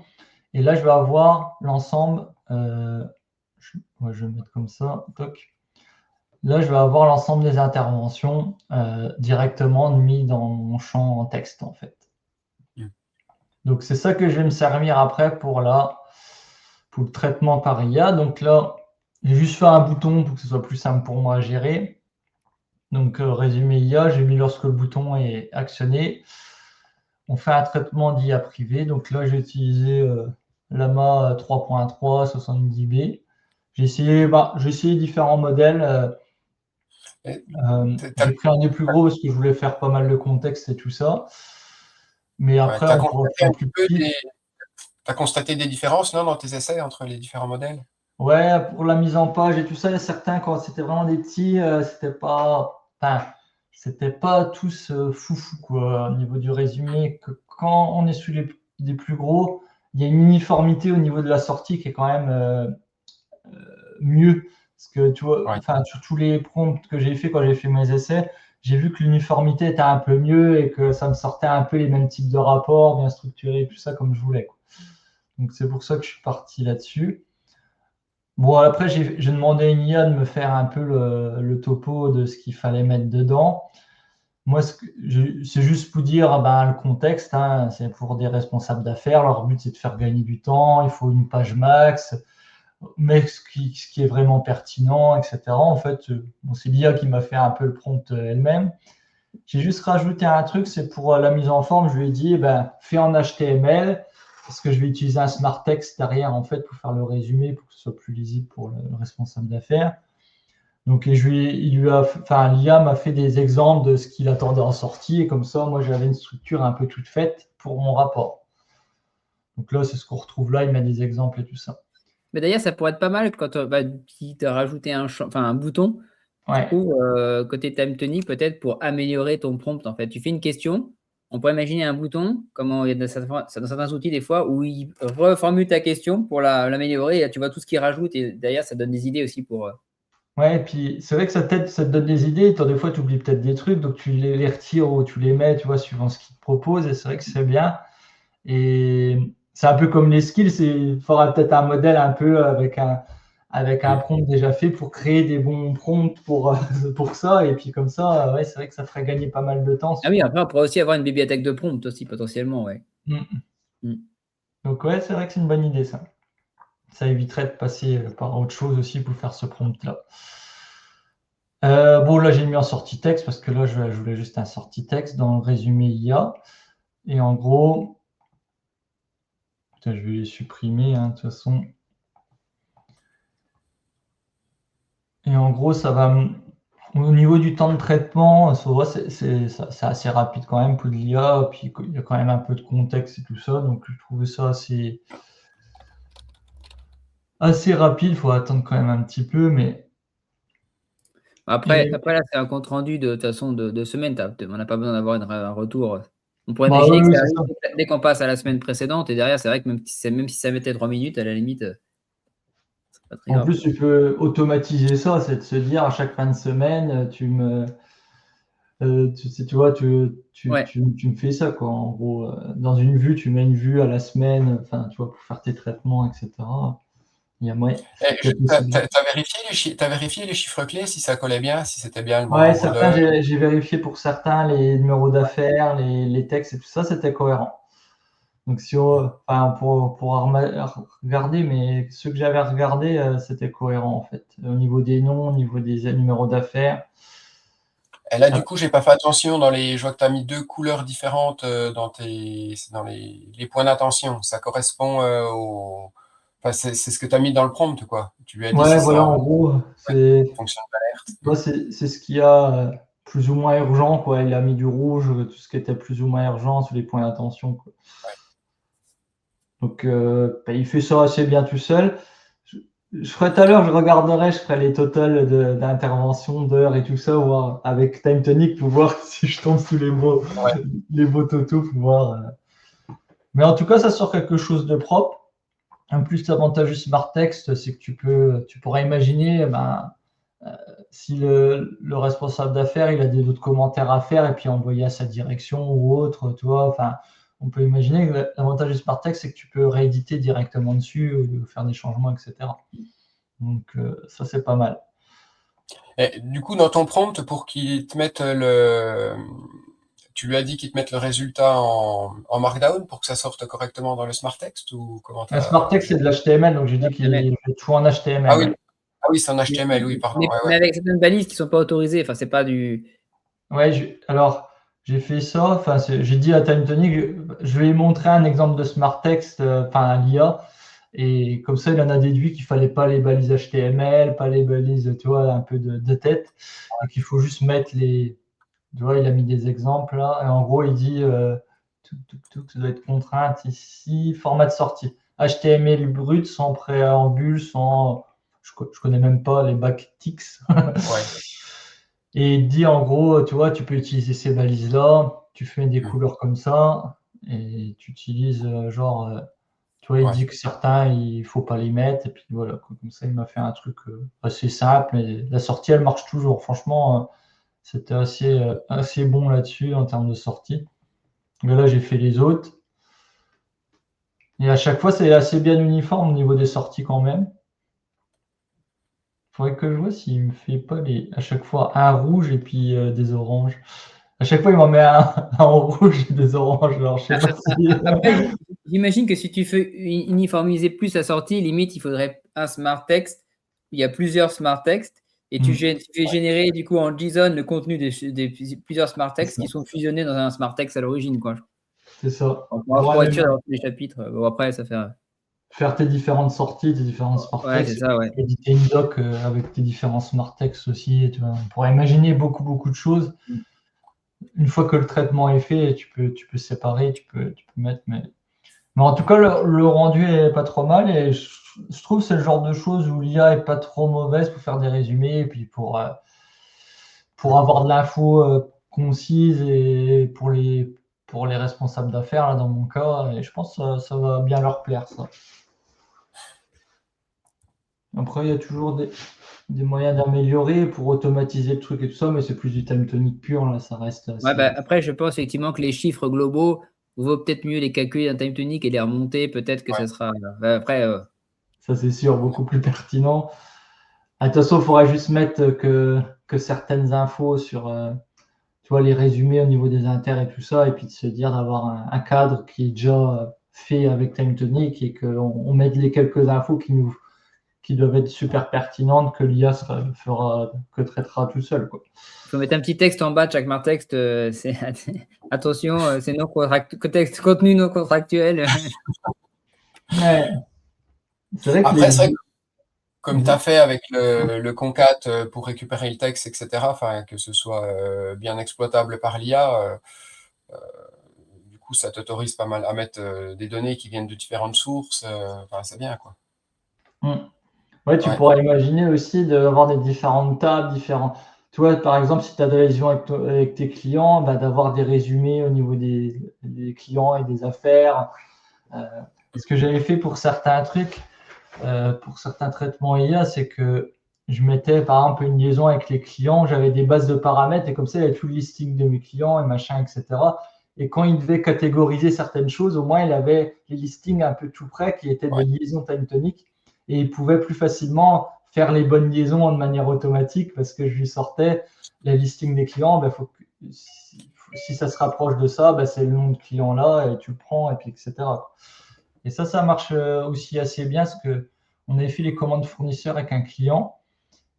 Et là, je vais avoir l'ensemble. Je vais mettre comme ça. Toc. Là, je vais avoir l'ensemble des interventions directement mis dans mon champ en texte, en fait. Donc, c'est ça que je vais me servir après pour le traitement par IA. Donc là, j'ai juste fait un bouton pour que ce soit plus simple pour moi à gérer. Donc, résumé IA, j'ai mis lorsque le bouton est actionné. On fait un traitement d'IA privé. Donc là, j'ai utilisé Lama 3.3 70B. J'ai essayé différents modèles. J'ai pris un des plus gros parce que je voulais faire pas mal de contexte et tout ça. Mais après,
t'as
on pourrait
constaté un
prendre
petit
plus
peu
petit.
t'as constaté des différences, non, dans tes essais entre les différents modèles?
Ouais, pour la mise en page et tout ça, il y a certains, quand c'était vraiment des petits, c'était pas tous foufou, quoi, au niveau du résumé. Que quand on est sur des plus gros, il y a une uniformité au niveau de la sortie qui est quand même mieux. Parce que tu vois,
Ouais.
sur tous les prompts que j'ai fait quand j'ai fait mes essais, j'ai vu que l'uniformité était un peu mieux et que ça me sortait un peu les mêmes types de rapports, bien structurés, tout ça comme je voulais, quoi. Donc c'est pour ça que je suis parti là-dessus. Bon, après, j'ai demandé à une IA de me faire un peu le topo de ce qu'il fallait mettre dedans. Moi, c'est juste pour dire le contexte, hein, c'est pour des responsables d'affaires. Leur but, c'est de faire gagner du temps. Il faut une page max, mais ce qui est vraiment pertinent, etc. En fait, c'est l'IA qui m'a fait un peu le prompt elle-même. J'ai juste rajouté un truc, c'est pour la mise en forme. Je lui ai dit, fais en HTML, parce que je vais utiliser un smart text derrière, en fait, pour faire le résumé, pour que ce soit plus lisible pour le responsable d'affaires. Donc, l'IA m'a fait des exemples de ce qu'il attendait en sortie, et comme ça, moi, j'avais une structure un peu toute faite pour mon rapport. Donc là, c'est ce qu'on retrouve là, il met des exemples et tout ça.
Mais d'ailleurs, ça pourrait être pas mal quand si tu as rajouté un bouton, je
Ouais.
trouve, côté time tonic, peut-être pour améliorer ton prompt. En fait, tu fais une question, on peut imaginer un bouton, comme il y a dans certains outils des fois, où il reformule ta question pour l'améliorer, et tu vois tout ce qu'il rajoute, et derrière, ça donne des idées aussi pour.
Ouais, et puis c'est vrai que ça t'aide, ça te donne des idées. Des fois, tu oublies peut-être des trucs, donc tu les retires ou tu les mets, tu vois, suivant ce qu'il te propose. Et c'est vrai que c'est bien. Et c'est un peu comme les skills. Il faudra peut-être un modèle un peu avec un prompt déjà fait pour créer des bons prompts pour ça. Et puis comme ça, ouais, c'est vrai que ça ferait gagner pas mal de temps.
Ah oui, après, on pourrait aussi avoir une bibliothèque de prompt aussi, potentiellement, ouais.
Mm.
Mm.
Donc ouais, c'est vrai que c'est une bonne idée ça. Ça éviterait de passer par autre chose aussi pour faire ce prompt-là. Bon, là, j'ai mis en sortie texte parce que là, je voulais juste un sortie texte dans le résumé IA. Et en gros, je vais les supprimer, hein, de toute façon. Et en gros, ça va. Au niveau du temps de traitement, ça va, c'est assez rapide quand même pour de l'IA. Puis il y a quand même un peu de contexte et tout ça. Donc je trouvais ça assez rapide. Il faut attendre quand même un petit peu. Mais
Après là, c'est un compte rendu de toute façon de semaine. On n'a pas besoin d'avoir un retour. On pourrait
bah,
imaginer que
oui,
ça
c'est
arrive
ça.
dès qu'on passe à la semaine précédente. Et derrière, c'est vrai que même si ça mettait 3 minutes, à la limite, c'est pas très
En
grave.
plus, tu peux automatiser ça. C'est de se dire à chaque fin de semaine, tu vois,
Ouais.
tu me fais ça, quoi. En gros, dans une vue, tu mets une vue à la semaine, enfin, tu vois, pour faire tes traitements, etc. Il y a moyen. Il y a possibilité.
T'as vérifié les chiffres clés, si ça collait bien, si c'était bien le bon
Ouais,
nombre
certains,
d'heures?
j'ai vérifié pour certains les numéros d'affaires, les textes et tout ça, c'était cohérent. Donc, enfin, pour regarder, mais ceux que j'avais regardés, c'était cohérent, en fait. Au niveau des noms, au niveau des numéros d'affaires.
Et là,
Ah,
du coup, j'ai pas fait attention je vois que tu as mis 2 couleurs différentes dans les points d'attention. Ça correspond enfin, c'est ce que tu as mis dans le prompt, quoi. Tu lui as dit
ouais,
si c'est
voilà,
en
en gros,
fonction de l'alerte.
c'est ce qu'il y a plus ou moins urgent, quoi. Il a mis du rouge, tout ce qui était plus ou moins urgent sur les points d'attention, quoi. Donc, bah, il fait ça assez bien tout seul. Je ferai tout à l'heure, je ferai les totals d'intervention, d'heures et tout ça, voir avec Time Tonic pour voir si je tombe sous
Ouais.
les beaux totaux, pour voir. Mais en tout cas, ça sort quelque chose de propre. En plus, l'avantage du Smart Text, c'est que tu pourras imaginer, ben, si le responsable d'affaires, il a d'autres commentaires à faire et puis envoyer à sa direction ou autre, tu vois. Enfin, on peut imaginer que l'avantage du Smart Text, c'est que tu peux rééditer directement dessus, ou faire des changements, etc. Donc, ça, c'est pas mal.
Et du coup, dans ton prompt, pour qu'il te mette tu lui as dit qu'il te mette le résultat en Markdown pour que ça sorte correctement dans le Smart Text, ou comment
Un Smart Text, c'est de l'HTML, donc j'ai dit qu'il fait tout en HTML.
Ah oui,
Ouais.
c'est en HTML, oui, pardon. Ouais,
Mais
ouais.
avec certaines balises qui ne sont pas autorisées. Enfin, c'est pas du.
Ouais, alors j'ai fait ça. Enfin, j'ai dit à Time Tonic, je vais lui montrer un exemple de Smart Text, enfin à l'IA, et comme ça, il en a déduit qu'il fallait pas les balises HTML, pas les balises, tu vois, un peu de tête, et qu'il faut juste mettre les. Tu vois, il a mis des exemples là, et en gros, il dit, ça doit être contrainte ici, format de sortie, HTML brut, sans préambule, sans, je connais même pas les backticks.
Ouais.
Et il dit en gros, tu vois, tu peux utiliser ces balises-là, tu fais des
Mm.
couleurs comme ça, et tu utilises genre, tu vois, il
Ouais.
dit que certains, il faut pas les mettre, et puis voilà, quoi. Comme ça, il m'a fait un truc assez simple, et la sortie, elle marche toujours. Franchement, c'était assez bon là-dessus en termes de sortie. Mais là, j'ai fait les autres, et à chaque fois, c'est assez bien uniforme au niveau des sorties quand même. Il faudrait que je vois s'il me fait pas à chaque fois un rouge et puis des oranges. À chaque fois, il m'en met un en rouge et des oranges. Alors, je sais pas si.
Après, j'imagine que si tu fais uniformiser plus la sortie, limite, il faudrait un smart text. Il y a plusieurs smart texts et tu fais générer du coup en JSON le contenu des plusieurs smart texts qui sont fusionnés dans un smart text à l'origine, quoi.
C'est ça.
Pour être sûr d'avoir tous les chapitres. Bon, après, ça fait.
Faire tes différentes sorties, tes différents smart
Ouais, c'est
texts,
ça, ouais.
éditer une doc avec tes différents smart texts aussi. On pourrait imaginer beaucoup de choses. Une fois que le traitement est fait, tu peux séparer, tu peux mettre. Mais en tout cas, le rendu est pas trop mal et je trouve que c'est le genre de choses où l'IA est pas trop mauvaise pour faire des résumés et puis pour avoir de l'info concise et pour les responsables d'affaires, là, dans mon cas. Et je pense que ça va bien leur plaire, ça. Après, il y a toujours des moyens d'améliorer pour automatiser le truc et tout ça, mais c'est plus du time tonic pur, là, ça reste
Ouais,
assez.
après, je pense effectivement que les chiffres globaux, vaut peut-être mieux les calculer d'un time tonic et les remonter. Peut-être que
Ouais.
ce sera. Après,
Ça, c'est sûr, beaucoup plus pertinent. Attention, il faudra juste mettre que certaines infos sur tu vois, les résumés au niveau des inters et tout ça, et puis de se dire d'avoir un cadre qui est déjà fait avec Time Tonic et qu'on mette les quelques infos qui doivent être super pertinentes que l'IA traitera tout seul, quoi.
il faut mettre un petit texte en bas de chaque smart text. Attention, c'est contenu non contractuel.
Ouais. C'est vrai que
Après, c'est vrai que comme tu as fait avec le concat pour récupérer le texte, etc., que ce soit bien exploitable par l'IA, du coup, ça t'autorise pas mal à mettre des données qui viennent de différentes sources. C'est bien, quoi.
Ouais, tu pourrais imaginer aussi d'avoir des différentes tables, différents. Tu vois, par exemple, si tu as des réunions avec tes clients, d'avoir des résumés au niveau des clients et des affaires. Ce que j'avais fait pour certains trucs, pour certains traitements IA, c'est que je mettais par exemple une liaison avec les clients, j'avais des bases de paramètres et comme ça, il y avait tout le listing de mes clients et machin, etc. Et quand il devait catégoriser certaines choses, au moins il avait les listings un peu tout près qui étaient des liaisons time tonic et il pouvait plus facilement faire les bonnes liaisons de manière automatique parce que je lui sortais les listings des clients. Si ça se rapproche de ça, c'est le nom de client là et tu le prends et puis etc. Et ça marche aussi assez bien parce que on avait fait les commandes fournisseurs avec un client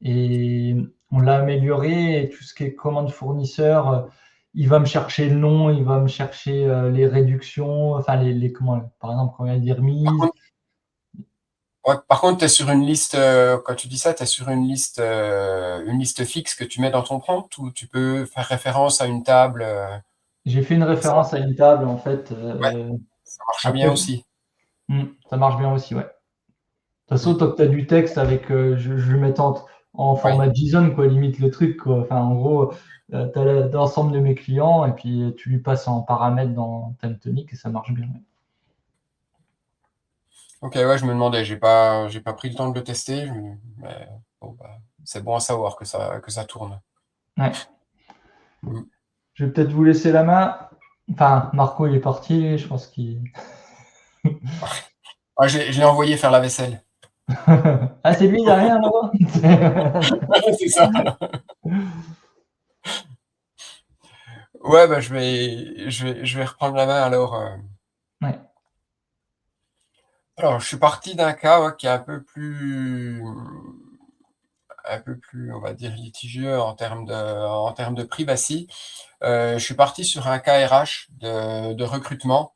et on l'a amélioré. Et tout ce qui est commande fournisseur, il va me chercher le nom, il va me chercher les réductions, enfin les commandes. Par exemple, quand il y a des remises.
Par contre, tu es sur une liste, quand tu dis ça, tu es sur une liste fixe que tu mets dans ton prompt ou tu peux faire référence à une table
J'ai fait une référence à une table en fait.
Ça marche bien aussi.
Ça marche bien aussi, ouais. De toute façon, tant que tu as du texte avec, je le mets en format JSON, quoi, limite le truc, quoi. Enfin, en gros, tu as l'ensemble de mes clients et puis tu lui passes en paramètre dans Time Tonic et ça marche bien. Ouais.
Ok, ouais, je me demandais, j'ai pas pris le temps de le tester, mais bon, c'est bon à savoir que ça tourne.
Ouais. Je vais peut-être vous laisser la main. Enfin, Marco, il est parti, je pense qu'il.
Je l'ai envoyé faire la vaisselle.
Ah, c'est lui derrière là-bas.
C'est ça. Ouais, je vais reprendre la main alors.
Ouais.
Alors, je suis parti d'un cas qui est un peu plus, on va dire, litigieux en termes de privacy. Je suis parti sur un cas RH de recrutement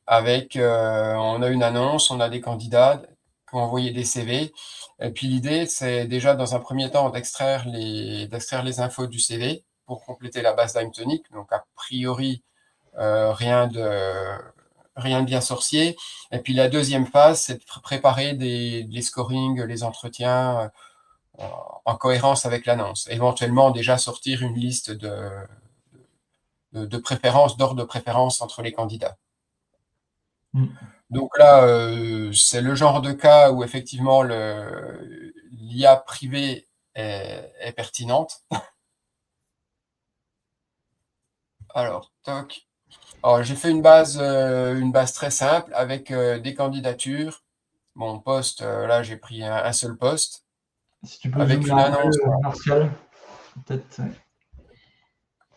avec, on a une annonce, on a des candidats qui ont envoyé des CV. Et puis l'idée, c'est déjà dans un premier temps d'extraire les infos du CV pour compléter la base Time Tonic. Donc, a priori, rien de bien sorcier. Et puis la deuxième phase, c'est de préparer les scorings, les entretiens en cohérence avec l'annonce. Éventuellement, déjà sortir une liste de préférences, d'ordre de préférence entre les candidats. Donc là, c'est le genre de cas où effectivement l'IA privée est pertinente. Alors, toc. Alors, j'ai fait une base très simple avec des candidatures. Mon poste, là, j'ai pris un seul poste.
Si tu peux
Avec
zoomer
une
un peu,
annonce.
Martial, peut-être.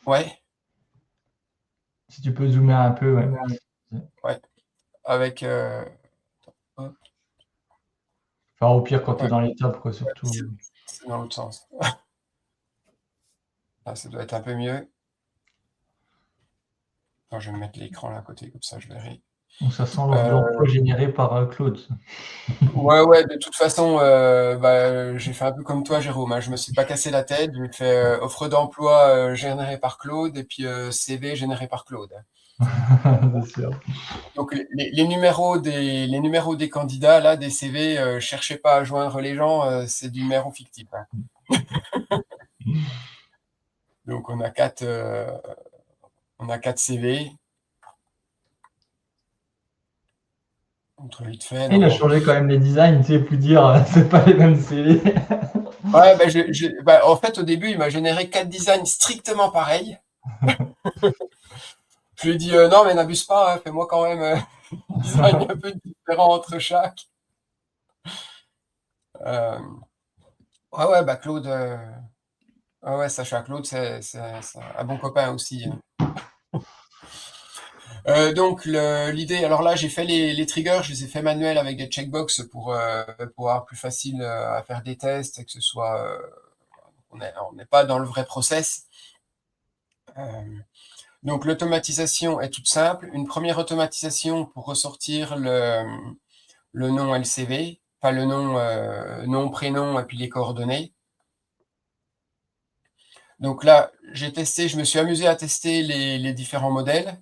Ouais.
Si tu peux zoomer un peu, ouais.
Ouais. Avec.
Enfin, au pire, quand tu es dans les tops, quoi, surtout.
C'est dans l'autre sens. Là, ça doit être un peu mieux. Attends, je vais me mettre l'écran là à côté, comme ça je verrai.
Donc, ça sent l'offre d'emploi générée par Claude.
Ouais, de toute façon, j'ai fait un peu comme toi, Jérôme. Hein. Je me suis pas cassé la tête. J'ai fait offre d'emploi générée par Claude et puis CV généré par Claude.
C'est sûr.
Donc les numéros des candidats, là, des CV, cherchez pas à joindre les gens, c'est du numéro fictif. Hein. Donc on a 4 CV. Entre vite fait.
Il a changé quand même les designs, tu sais, plus dire, c'est pas les mêmes CV.
Ouais, en fait, au début, il m'a généré 4 designs strictement pareils. Je lui ai dit non, mais n'abuse pas, hein, fais-moi quand même un design un peu différent entre chaque. Ouais, Claude. Ouais, Sacha Claude, c'est un bon copain aussi. Donc l'idée, alors là j'ai fait les triggers, je les ai fait manuels avec des checkbox pour avoir plus facile à faire des tests et que ce soit, on n'est pas dans le vrai process. Donc l'automatisation est toute simple. Une première automatisation pour ressortir le nom LCV. enfin le nom, prénom et puis les coordonnées. Donc là, je me suis amusé à tester les différents modèles.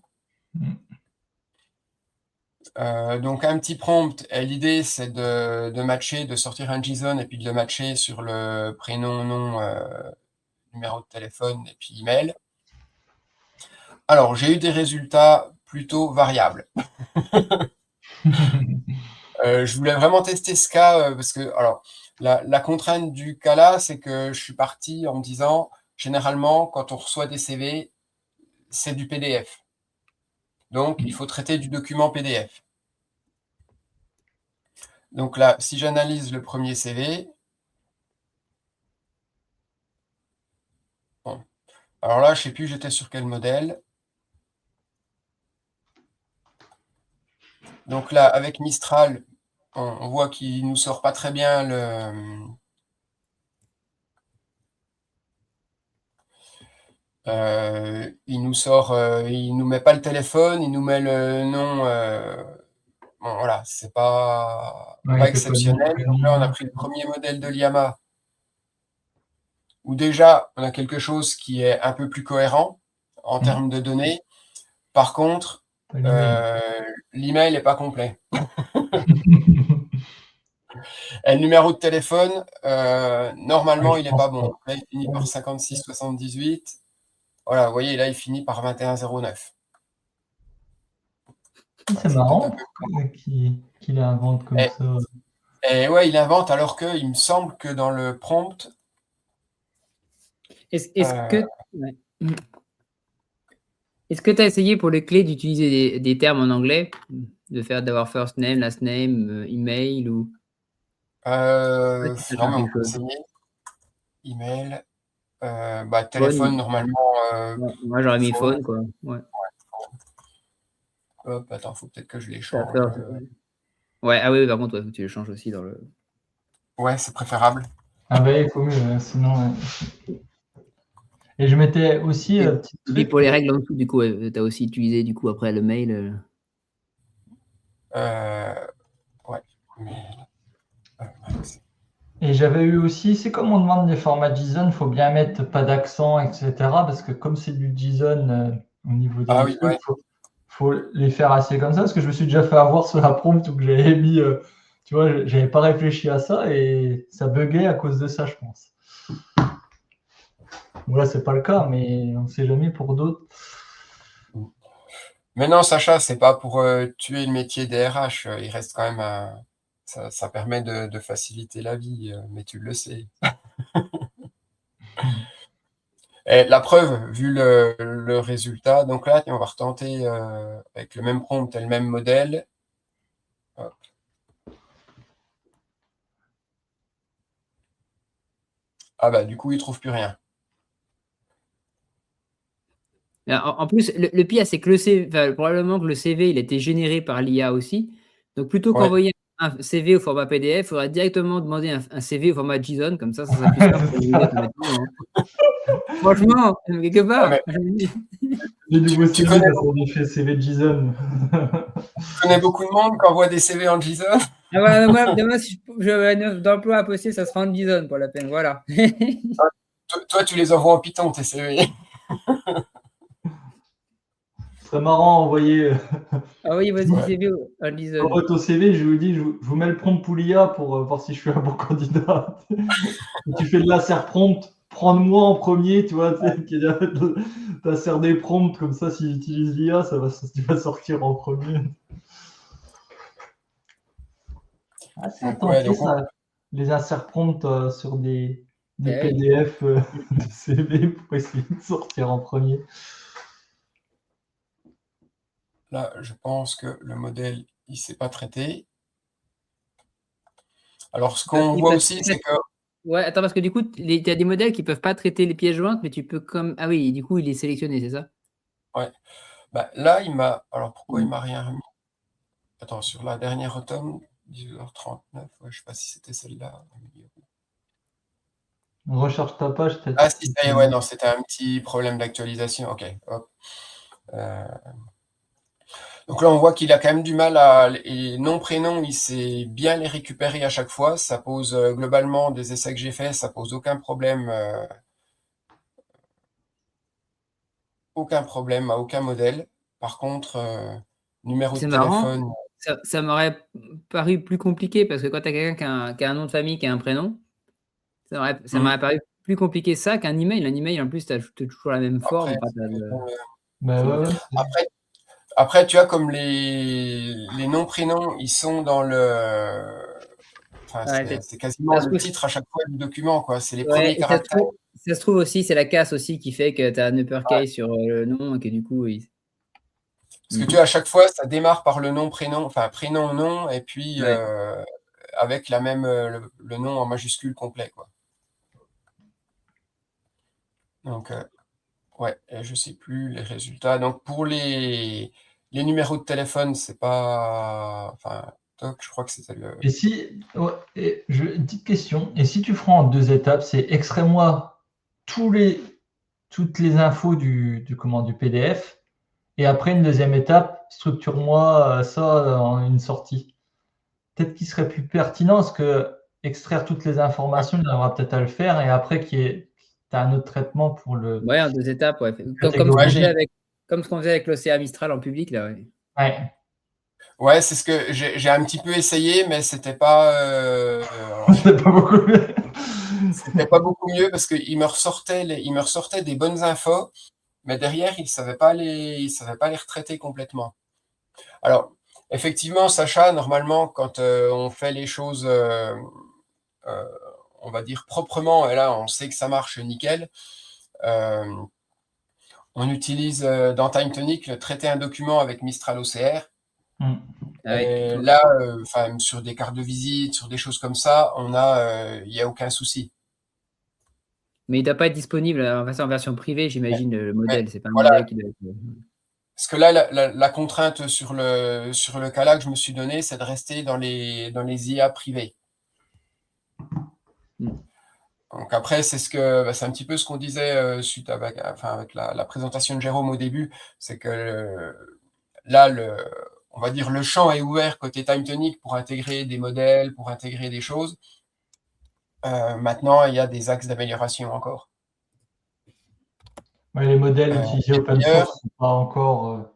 Donc un petit prompt, l'idée c'est de matcher, de sortir un JSON et puis de le matcher sur le prénom, nom, numéro de téléphone et puis email. Alors j'ai eu des résultats plutôt variables. Je voulais vraiment tester ce cas parce que alors la contrainte du cas là, c'est que je suis parti en me disant généralement quand on reçoit des CV, c'est du PDF. Donc il faut traiter du document PDF. Donc là, si j'analyse le premier CV, bon. Alors là, je ne sais plus j'étais sur quel modèle. Donc là, avec Mistral, on voit qu'il ne nous sort pas très bien il nous met pas le téléphone, il nous met le nom. Bon, voilà, c'est pas exceptionnel. Donc là, on a pris le premier modèle de Llama, où déjà, on a quelque chose qui est un peu plus cohérent en termes de données. Par contre, l'email n'est pas complet. Et le numéro de téléphone, normalement, il n'est pas bon. Là, il finit par 5678. Voilà, vous voyez, là, il finit par 2109.
C'est marrant qu'il invente comme ça.
Et ouais, il invente alors qu'il me semble que dans le prompt.
Est-ce que tu as essayé pour les clés d'utiliser des termes en anglais, d'avoir first name, last name, email ou
Non, mais on peut essayer. Email, téléphone
phone.
Normalement.
Moi, j'aurais mis phone, quoi. Ouais.
Hop, attends, faut peut-être que je les change.
Ouais, ah oui, par contre, tu les changes aussi dans le.
Ouais, c'est préférable.
Ah bah, il faut mieux, sinon. Et je m'étais aussi.
Et pour les règles en dessous, du coup, tu as aussi utilisé du coup après le mail.
Ouais.
Et j'avais eu aussi, c'est comme on demande des formats JSON, il faut bien mettre pas d'accent, etc. Parce que comme c'est du JSON au niveau des trucs, faut les faire assez comme ça. Parce que je me suis déjà fait avoir sur la prompt où j'avais mis, tu vois, j'avais pas réfléchi à ça et ça buguait à cause de ça, je pense. Bon, là, c'est pas le cas, mais on ne sait jamais pour d'autres.
Mais non, Sacha, c'est pas pour tuer le métier des RH. Il reste quand même ça permet de faciliter la vie, mais tu le sais. Et la preuve, vu le résultat, donc là, on va retenter avec le même prompt et le même modèle. Hop. Ah bah du coup, il ne trouve plus rien.
En plus, le pire, c'est que le CV, probablement que le CV, il a été généré par l'IA aussi. Donc, plutôt qu'envoyer un CV au format PDF, il faudrait directement demander un CV au format JSON, comme ça serait plus simple pour l'IA automatiquement. Franchement, quelque part.
Les nouveaux CV, ça s'en fait CV JSON.
Tu connais beaucoup de monde qui envoie des CV en JSON?
Ah ouais, moi, si j'avais une offre d'emploi à poster, ça sera en JSON pour la peine. Voilà.
Toi, tu les envoies en Python, tes CV.
Ce serait marrant d'envoyer.
Ah oui, vas-y, CV en JSON.
Envoie ton CV, je vous dis, je vous mets le prompt pour l'IA pour voir si je suis un bon candidat. Tu fais de l'insert prompt, prends-moi en premier, tu vois, t'insères des prompts, comme ça, si j'utilise l'IA, tu vas sortir en premier. Ah, c'est tenté, ça, les insert prompts sur des PDF de CV pour essayer de sortir en premier.
Là, je pense que le modèle, il ne s'est pas traité. Alors, ce qu'on voit aussi, c'est que...
Ouais, attends, parce que du coup, tu as des modèles qui ne peuvent pas traiter les pièces jointes, mais tu peux comme... Ah oui, du coup, il est sélectionné, c'est ça?
Ouais. Bah, là, il m'a... Alors, pourquoi il m'a rien remis? Attends, sur la dernière automne, 18h39, ouais, je ne sais pas si c'était celle-là.
Recharge ta page, peut-être.
Ah si, ça y est, ouais, non, c'était un petit problème d'actualisation. Ok, hop. Donc là, on voit qu'il a quand même du mal à... Et nom, prénom, il sait bien les récupérer à chaque fois. Ça pose, globalement, des essais que j'ai faits, ça pose aucun problème à aucun modèle. Par contre, numéro de
C'est marrant.
téléphone...
Ça m'aurait paru plus compliqué parce que quand tu as quelqu'un qui a un nom de famille, qui a un prénom, ça m'aurait paru plus compliqué ça qu'un email. Un email, en plus, tu as toujours la même forme.
Après,
Bah ouais,
après, tu vois, comme les noms-prénoms, ils sont dans le... Enfin,
Ouais,
c'est quasiment
ça se
le
trouve,
titre à chaque fois du document, quoi. C'est les
ouais,
premiers
et
caractères.
ça se trouve aussi, c'est la casse aussi qui fait que tu as un uppercase sur le nom et que du coup,
Parce que tu vois, à chaque fois, ça démarre par le nom, prénom, enfin prénom, nom, et puis
Ouais.
avec la même, le nom en majuscule complet, quoi. Donc, ouais, et je sais plus les résultats. Donc, pour les numéros de téléphone, c'est pas... Enfin, toc, je crois que c'était le...
Et si, ouais, une petite question, et si tu feras en 2 étapes, c'est extrais-moi toutes les infos du PDF, et après une deuxième étape, structure-moi ça en une sortie. Peut-être qu'il serait plus pertinent, parce que extraire toutes les informations, il aura peut-être à le faire, et après tu as un autre traitement pour le
Ouais, en 2 étapes, ouais. Comme ce qu'on
catégoriser.
faisait avec l'Océan Mistral en public, là, ouais.
Ouais.
Ouais, c'est ce que j'ai un petit peu essayé, mais c'était pas...
C'est pas beaucoup.
c'était pas beaucoup mieux parce qu'il me ressortait des bonnes infos, mais derrière, il savait pas il savait pas les retraiter complètement. Alors, effectivement, Sacha, normalement, quand on fait les choses, euh, on va dire proprement, et là, on sait que ça marche nickel, on utilise dans TimeTonic traiter un document avec Mistral OCR.
Ah oui.
Et là, enfin, sur des cartes de visite, sur des choses comme ça, il n'y a aucun souci.
Mais il ne doit pas être disponible en version privée, j'imagine, le
Mais
modèle. C'est pas un
voilà,
modèle qui doit être.
parce que là, la contrainte sur le cas-là que je me suis donné, c'est de rester dans les IA privés. Donc après, c'est un petit peu ce qu'on disait suite avec la présentation de Jérôme au début, c'est que là, on va dire le champ est ouvert côté TimeTonic pour intégrer des modèles, pour intégrer des choses. Maintenant, il y a des axes d'amélioration encore.
Ouais, les modèles utilisés open
D'ailleurs,
source ne sont pas encore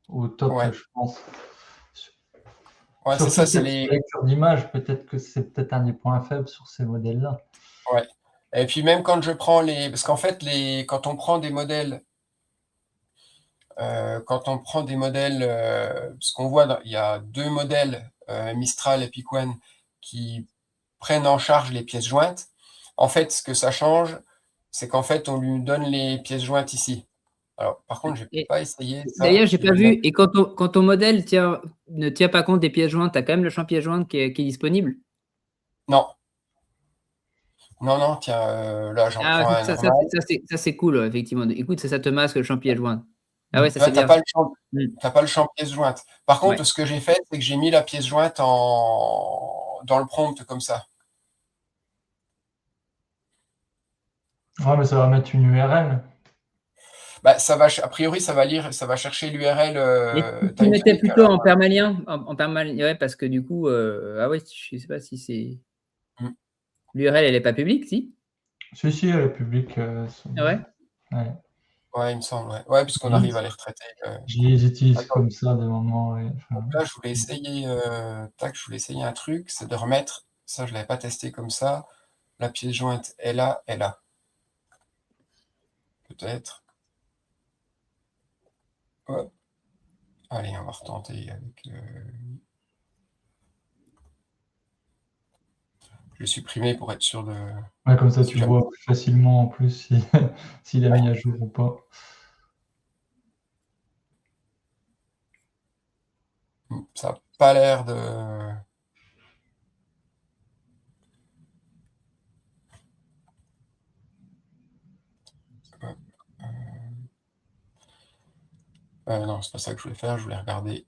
au top,
ouais,
je pense.
ouais, c'est
Surtout
ça,
peut-être sur la lecture d'image, peut-être que c'est peut-être un des points faibles sur ces modèles-là.
ouais. Et puis même quand je prends parce qu'en fait, quand on prend des modèles, parce qu'on voit, il y a 2 modèles, Mistral et Piquen, qui prennent en charge les pièces jointes. En fait, ce que ça change, c'est qu'en fait, on lui donne les pièces jointes ici. Alors, par contre, je n'ai pas essayé ça.
D'ailleurs, j'ai pas vu. Et quand ton modèle ne tient pas compte des pièces jointes, tu as quand même le champ pièces jointes qui est disponible.
Non. Non, non, tiens, là, j'en prends un normal.
Ça, c'est cool, effectivement. Écoute, ça te masque le champ pièces jointes. Ah ouais, ça
Tu
c'est
n'as
bien.
pas le champ pièce jointe. Par contre,
Ouais.
ce que j'ai fait, c'est que j'ai mis la pièce jointe dans le prompt comme ça.
Ouais, mais ça va mettre une URL.
Bah, a priori, ça va chercher l'URL
Et tu mettais
TimeTonic.
plutôt en permalien, ouais, parce que du coup, ah ouais, je sais pas si c'est.
Mm.
L'URL, elle est pas publique, si?
Si, elle est publique.
Ah ouais?
Ouais.
Ouais, il me semble. Ouais, puisqu'on arrive à les retraiter.
Je les utilise
Attends.
comme ça des moments. Ouais.
Donc là, je voulais essayer un truc, c'est de remettre, ça, je ne l'avais pas testé comme ça. La pièce jointe est là, peut-être. Hop. Allez, on va retenter avec... Je vais supprimer pour être sûr de...
Ouais, comme ça,
Si
tu
jamais...
vois plus facilement en plus s'il a mis à jour ou pas.
Ça n'a pas l'air de... non, c'est pas ça que je voulais faire, je voulais regarder.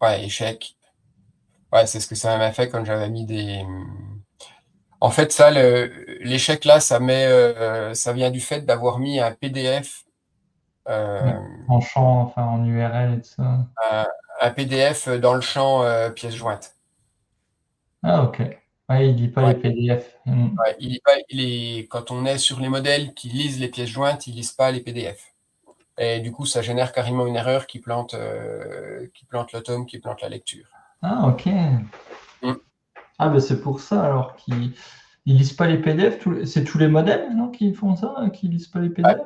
Ouais, échec. Ouais, c'est ce que ça m'a fait quand j'avais mis des... En fait, ça, l'échec là, ça vient du fait d'avoir mis un PDF
En champ, enfin en URL et tout ça.
Un PDF dans le champ pièce jointe.
Ah, ok. Ouais, il lit pas
Ouais.
les PDF.
Ouais, il lit pas, quand on est sur les modèles qui lisent les pièces jointes, ils lisent pas les PDF. Et du coup, ça génère carrément une erreur qui plante l'atome, qui plante la lecture.
Ah, ok.
Mm.
Ah, ben c'est pour ça alors qu'ils lisent pas les PDF. C'est tous les modèles non, qui font ça, qui lisent pas les PDF?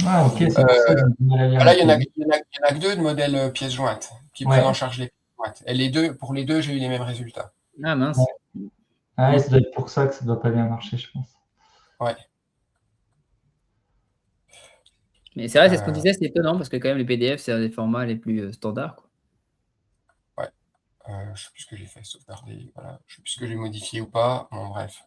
Ah, ok, c'est pour ça qu'ils ont du mal à lire
Là,
les
il y en
PDF.
a que 2 de modèles pièces jointes qui
Ouais.
prennent en charge les pièces jointes. Et pour les deux, j'ai eu les mêmes résultats.
Ah mince.
Ouais. Ah, ça doit être pour ça que ça doit pas bien marcher, je pense.
Ouais.
Mais c'est vrai, c'est ce qu'on disait, c'est étonnant parce que quand même les PDF, c'est un des formats les plus standards, quoi.
Ouais. Je sais plus ce que j'ai fait, sauvegarder. Voilà. Je sais plus ce que j'ai modifié ou pas. Bon, bref.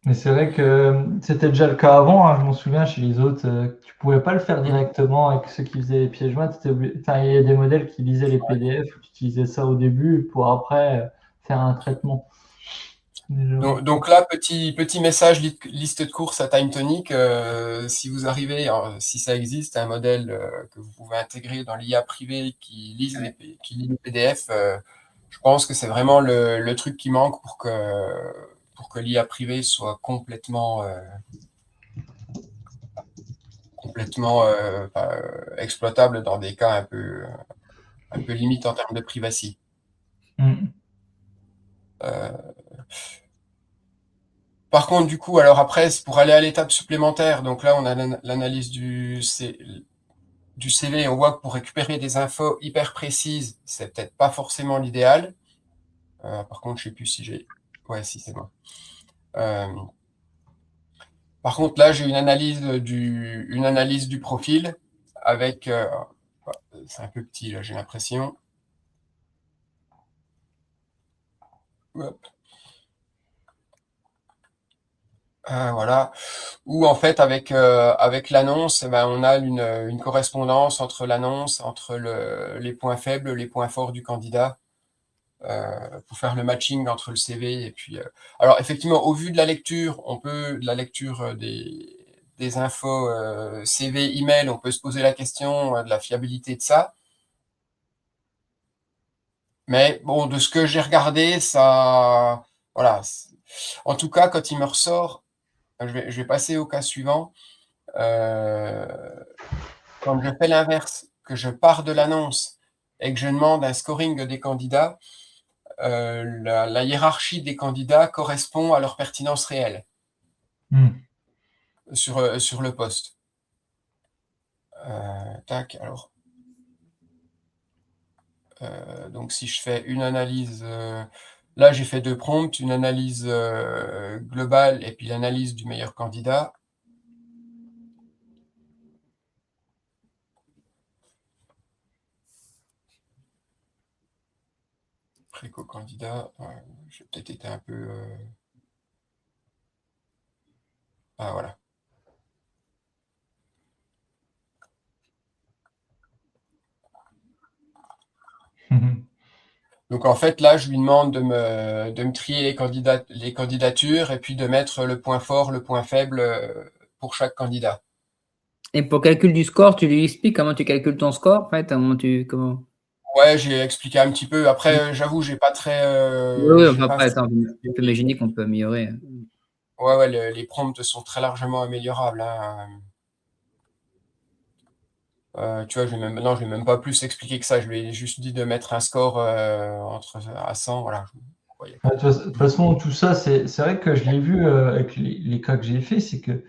Mais c'est vrai que c'était déjà le cas avant, hein, je m'en souviens chez les autres, tu pouvais pas le faire directement avec ceux qui faisaient les pièces jointes. Enfin, il y a des modèles qui lisaient les PDF, tu utilisais ça au début pour après faire un traitement.
Donc là, petit message liste de courses à TimeTonic. Si vous arrivez, si ça existe, un modèle que vous pouvez intégrer dans l'IA privée qui lit les PDF, je pense que c'est vraiment le truc qui manque pour que l'IA privée soit complètement exploitable dans des cas un peu limite en termes de privacy. Par contre, du coup, alors après, pour aller à l'étape supplémentaire, donc là, on a l'analyse du CV, on voit que pour récupérer des infos hyper précises, c'est peut-être pas forcément l'idéal. Par contre, je sais plus si j'ai... Ouais, si, c'est moi. Par contre, là, j'ai une analyse du profil avec... c'est un peu petit, là, j'ai l'impression. Hop. Voilà. Où en fait, avec l'annonce, eh ben, on a une correspondance entre l'annonce, entre les points faibles, les points forts du candidat, pour faire le matching entre le CV et puis. Alors effectivement, au vu de la lecture, des infos CV, email, on peut se poser la question de la fiabilité de ça. Mais bon, de ce que j'ai regardé, ça, voilà. En tout cas, quand il me ressort, je vais passer au cas suivant. Quand je fais l'inverse, que je pars de l'annonce et que je demande un scoring des candidats, la hiérarchie des candidats correspond à leur pertinence réelle sur le poste. Tac, alors. Donc si je fais une analyse, là j'ai fait 2 prompts, une analyse globale et puis l'analyse du meilleur candidat. Préco-candidat, j'ai peut-être été un peu... Ah voilà. Donc en fait, là, je lui demande de me trier les candidatures et puis de mettre le point fort, le point faible pour chaque candidat.
Et pour calcul du score, tu lui expliques comment tu calcules ton score, en fait, comment...
Ouais, j'ai expliqué un petit peu. Après, j'avoue, j'ai pas très...
Oui,
j'ai pas
après, attends, on peut imaginer qu'on peut améliorer.
Ouais, les prompts sont très largement améliorables. Hein. Tu vois, je vais même pas plus expliquer que ça. Je lui ai juste dit de mettre un score à 100. Voilà.
De toute façon, tout ça, c'est vrai que je l'ai vu avec les cas que j'ai fait, c'est que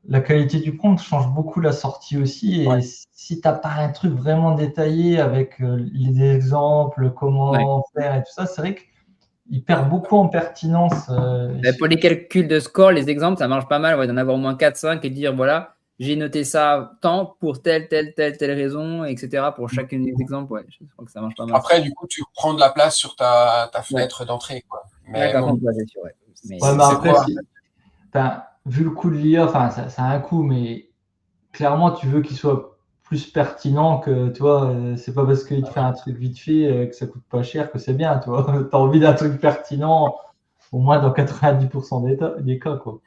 la qualité du prompt change beaucoup la sortie aussi. Et
Ouais.
si tu n'as pas un truc vraiment détaillé avec les exemples, comment faire et tout ça, c'est vrai qu'il perd beaucoup en pertinence.
Pour les calculs de score, les exemples, ça marche pas mal. On va en avoir au moins 4-5 et dire, voilà, j'ai noté ça tant pour telle raison, etc. Pour chacune des exemples, ouais, je crois que ça marche pas mal.
Après, du coup, tu prends de la place sur ta fenêtre d'entrée. Mais bon,
c'est sûr. Ouais.
Mais après, vu le coût de l'IA, enfin, ça a un coût, mais clairement, tu veux qu'il soit plus pertinent que, tu vois, c'est pas parce qu'il te fait un truc vite fait que ça coûte pas cher que c'est bien, tu vois. Tu as envie d'un truc pertinent, au moins dans 90% des cas, quoi.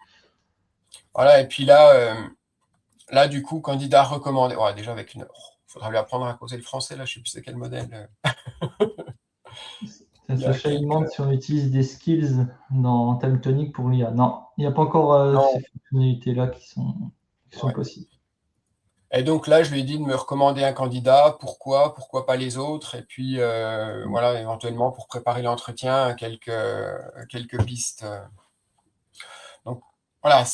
Voilà, et puis là du coup, candidat recommandé. Ouais, déjà avec une. Il faudra lui apprendre à causer le français, là, je ne sais plus c'est quel modèle.
Sacha, il demande si on utilise des skills dans Time Tonic pour l'IA. Non, il n'y a pas encore ces fonctionnalités-là qui sont possibles.
Et donc là, je lui ai dit de me recommander un candidat. Pourquoi pas les autres? Et puis, voilà, éventuellement, pour préparer l'entretien, quelques pistes. Donc, voilà.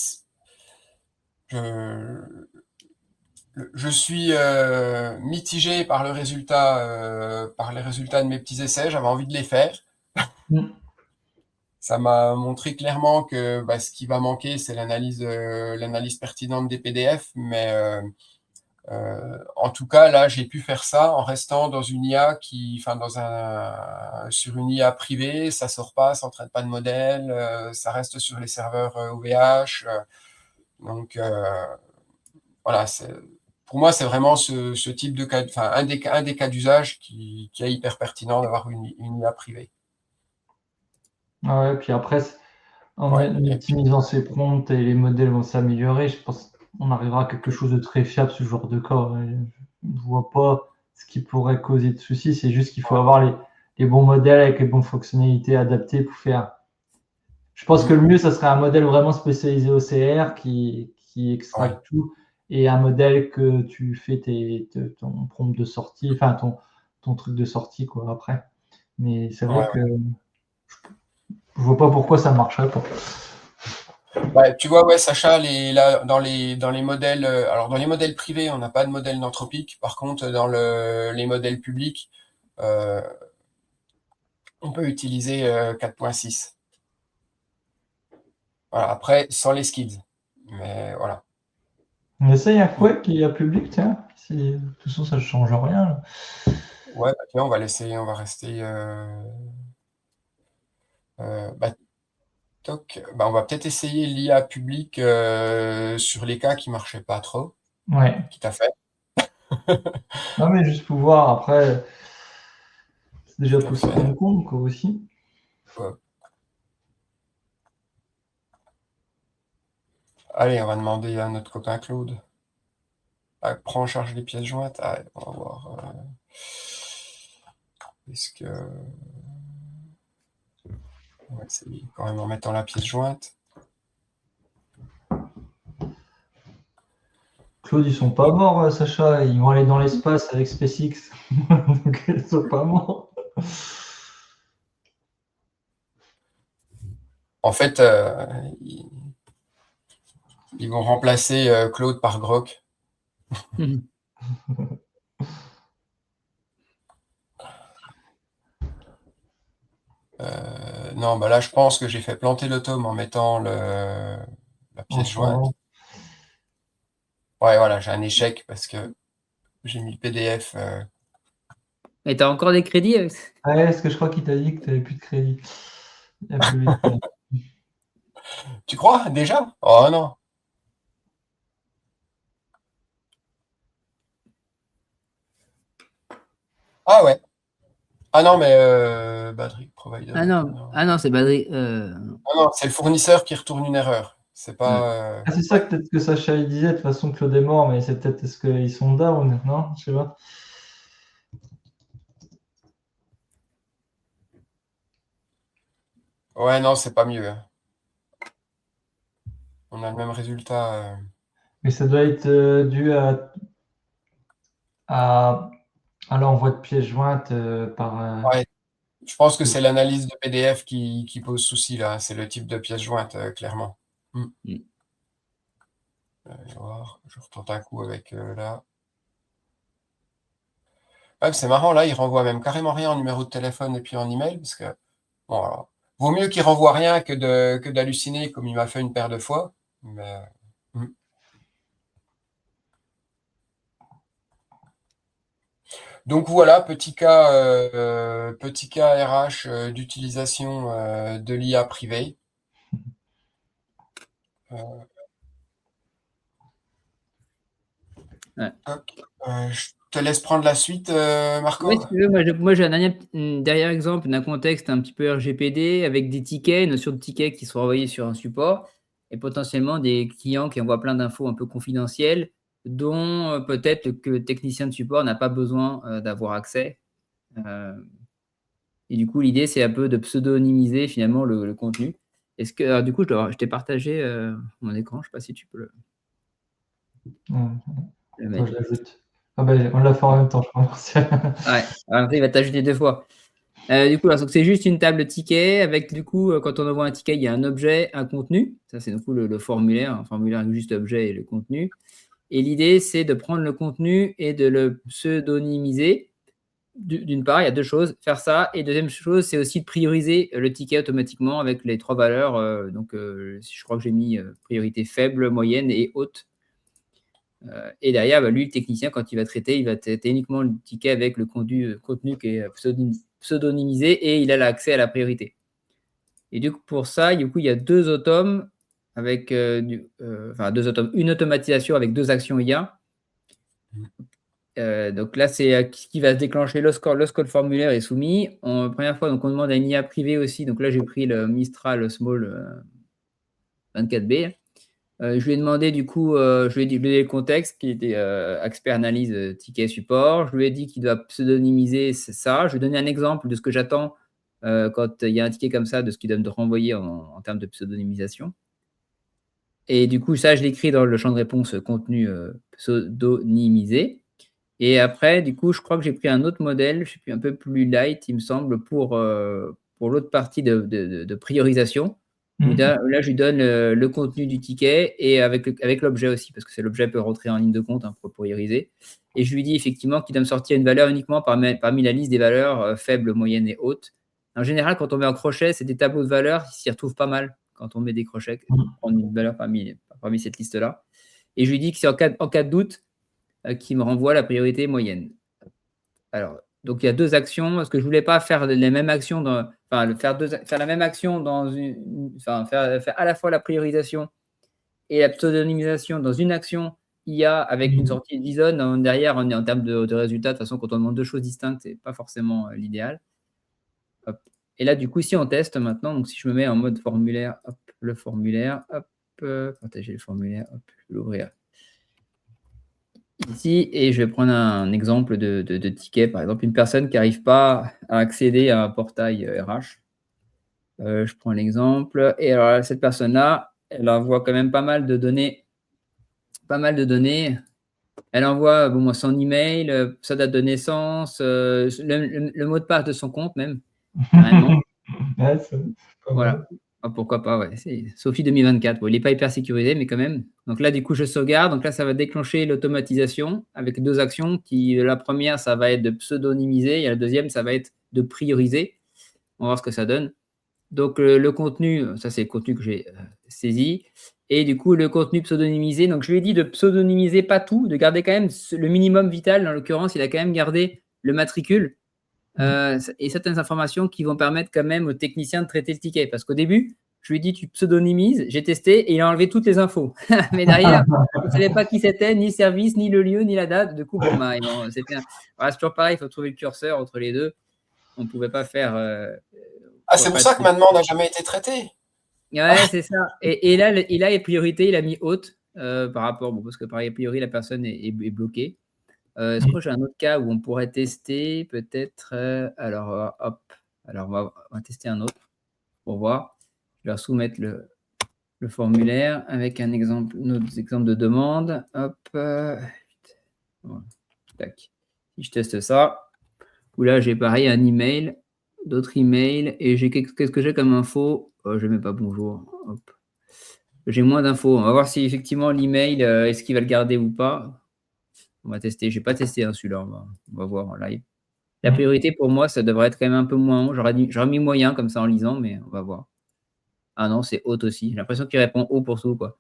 Je suis mitigé par les résultats de mes petits essais. J'avais envie de les faire. Ça m'a montré clairement que ce qui va manquer, c'est l'analyse pertinente des PDF. Mais en tout cas, là, j'ai pu faire ça en restant dans une IA sur une IA privée. Ça sort pas, ça n'entraîne pas de modèle, ça reste sur les serveurs OVH. Donc, voilà, pour moi, c'est vraiment ce type de cas, un des cas d'usage qui est hyper pertinent d'avoir une IA privée.
Ah ouais, puis après, en optimisant ses prompts et les modèles vont s'améliorer, je pense qu'on arrivera à quelque chose de très fiable, ce genre de cas. Je ne vois pas ce qui pourrait causer de soucis, c'est juste qu'il faut avoir les bons modèles avec les bonnes fonctionnalités adaptées pour faire. Je pense que le mieux, ça serait un modèle vraiment spécialisé OCR qui extracte tout et un modèle que tu fais ton prompt de sortie, enfin ton truc de sortie quoi après. Mais c'est vrai que je vois pas pourquoi ça marcherait pas.
Tu vois, Sacha, là, dans les modèles, alors dans les modèles privés, on n'a pas de modèle d'anthropique. Par contre, dans les modèles publics, on peut utiliser 4.6. Voilà, après, sans les skills. Mais voilà.
On essaye un Quake qui est public, tiens. De toute façon, ça ne change rien. Là.
Ouais, tiens, on va rester. On va peut-être essayer l'IA public sur les cas qui ne marchaient pas trop.
Ouais.
Qui t'a fait.
Non, mais juste pour voir, après, c'est déjà pour se rendre compte, quoi, aussi.
Ouais. Allez, on va demander à notre copain Claude. Prends en charge les pièces jointes. Allez, on va voir. Est-ce que... On va essayer quand même en mettant la pièce jointe.
Claude, ils sont pas morts, Sacha. Ils vont aller dans l'espace avec SpaceX. Donc, ils sont pas morts.
En fait, ils vont remplacer Claude par Grok. Non, là, je pense que j'ai fait planter le tome en mettant la pièce jointe. Ouais, voilà, j'ai un échec parce que j'ai mis le PDF.
Et tu as encore des crédits?
Ouais, parce que je crois qu'il t'a dit que tu n'avais plus de crédit.
Tu crois déjà? Oh non. Ah ouais. Ah non, mais batterie provider.
Ah non, c'est batterie.
Ah non, c'est le fournisseur qui retourne une erreur. C'est pas.
c'est ça peut-être que Sacha il disait. De toute façon, Claude est mort, mais c'est peut-être est-ce qu'ils sont down, non? Je sais pas.
Ouais, non, c'est pas mieux. On a le même résultat.
Mais ça doit être dû à l'envoi de pièces jointes par.
Ouais, je pense que c'est l'analyse de PDF qui pose souci là. C'est le type de pièce jointe, clairement. Je retente un coup avec là. Ouais, c'est marrant, là, il renvoie même carrément rien en numéro de téléphone et puis en email, parce que bon, alors, vaut mieux qu'il renvoie rien que d'halluciner comme il m'a fait une paire de fois. Mais, Donc voilà, petit cas RH d'utilisation de l'IA privée. Je te laisse prendre la suite, Marco.
Oui, si tu veux, moi j'ai un derrière exemple d'un contexte un petit peu RGPD avec des tickets, une notion de tickets qui sont envoyés sur un support. et potentiellement des clients qui envoient plein d'infos un peu confidentielles dont peut-être que le technicien de support n'a pas besoin d'avoir accès. Et du coup, l'idée, c'est un peu de pseudonymiser finalement le contenu. Alors, du coup, je t'ai partagé mon écran. Je ne sais pas si tu peux le mettre.
Je l'ajoute. Ah ben, on l'a fait en même temps, je crois. Merci.
Ouais, alors, il va t'ajouter 2 fois. Du coup, c'est juste une table ticket avec, du coup, quand on envoie un ticket, il y a un objet, un contenu. Ça, c'est du coup le formulaire, un formulaire avec juste objet et le contenu. Et l'idée, c'est de prendre le contenu et de le pseudonymiser. D'une part, il y a 2 choses, faire ça. Et deuxième chose, c'est aussi de prioriser le ticket automatiquement avec les 3 valeurs. Donc, je crois que j'ai mis priorité faible, moyenne et haute. Et derrière, lui, le technicien, quand il va traiter, il va traiter uniquement le ticket avec le contenu qui est pseudonymisé et il a l'accès à la priorité. Et du coup, pour ça, du coup, il y a 2 automes avec une automatisation avec 2 actions IA. Donc là, c'est ce qui va se déclencher lorsque le formulaire est soumis. Première fois, donc on demande à une IA privée aussi. Donc là, j'ai pris le Mistral Small 24B. Je lui ai demandé, du coup, je lui ai donné le contexte qui était expert analyse ticket support. Je lui ai dit qu'il doit pseudonymiser ça. Je lui ai donné un exemple de ce que j'attends quand il y a un ticket comme ça, de ce qu'il doit me renvoyer en termes de pseudonymisation. Et du coup, ça, je l'écris dans le champ de réponse contenu pseudonymisé. Et après, du coup, je crois que j'ai pris un autre modèle, je sais plus, un peu plus light, il me semble, pour l'autre partie de priorisation. Là, je lui donne le contenu du ticket et avec l'objet aussi, parce que l'objet peut rentrer en ligne de compte pour prioriser. Et je lui dis effectivement qu'il doit me sortir une valeur uniquement parmi la liste des valeurs faibles, moyennes et hautes. En général, quand on met un crochet, c'est des tableaux de valeurs qui s'y retrouvent pas mal quand on met des crochets, prendre une valeur parmi cette liste-là. Et je lui dis que c'est en cas de doute, qui me renvoie la priorité moyenne. Alors, donc il y a 2 actions. Parce que je ne voulais pas faire les mêmes actions, faire la même action dans faire à la fois la priorisation et la pseudonymisation dans une action IA avec une sortie de JSON. Derrière, on est en termes de résultats. De toute façon, quand on demande 2 choses distinctes, ce n'est pas forcément l'idéal. Et là, du coup, si on teste maintenant, donc si je me mets en mode formulaire, hop, le formulaire, hop, partager le formulaire, hop, je vais l'ouvrir ici, et je vais prendre un exemple de ticket, par exemple, une personne qui n'arrive pas à accéder à un portail RH. Je prends l'exemple, et alors cette personne-là, elle envoie quand même pas mal de données. Elle envoie son email, sa date de naissance, le mot de passe de son compte même, carrément.
Ouais,
Voilà. Ah, pourquoi pas, ouais. C'est Sophie 2024. Bon, il n'est pas hyper sécurisé, mais quand même. Donc là, du coup, je sauvegarde. Donc là, ça va déclencher l'automatisation avec 2 actions. La première, ça va être de pseudonymiser et la deuxième, ça va être de prioriser. On va voir ce que ça donne. Donc le contenu, ça c'est le contenu que j'ai saisi. Et du coup, le contenu pseudonymisé. Donc je lui ai dit de pseudonymiser pas tout, de garder quand même le minimum vital. En l'occurrence, il a quand même gardé le matricule. Et certaines informations qui vont permettre quand même au technicien de traiter le ticket. Parce qu'au début, je lui ai dit, tu pseudonymises, j'ai testé et il a enlevé toutes les infos. Mais derrière, il ne savait pas qui c'était, ni le service, ni le lieu, ni la date. Du coup, c'est toujours pareil, il faut trouver le curseur entre les deux. On ne pouvait pas faire…
c'est pour ça que maintenant, n'a jamais été traité.
Ouais, c'est ça. Et là, les priorités, il a mis haute par rapport… parce que par a priori, la personne est bloquée. Est-ce que j'ai un autre cas où on pourrait tester peut-être alors, hop. Alors, on va tester un autre pour voir. Je vais leur soumettre le formulaire avec un autre exemple de demande. Hop. Voilà. Tac. Si je teste ça, où là, j'ai pareil un email, d'autres emails, et qu'est-ce que j'ai comme info? Je ne mets pas bonjour. Hop. J'ai moins d'infos. On va voir si effectivement l'email, est-ce qu'il va le garder ou pas. On va tester. Je n'ai pas testé celui-là. On va voir en live. La priorité pour moi, ça devrait être quand même un peu moins haut. J'aurais mis moyen comme ça en lisant, mais on va voir. Ah non, c'est haute aussi. J'ai l'impression qu'il répond haut pour tout, quoi.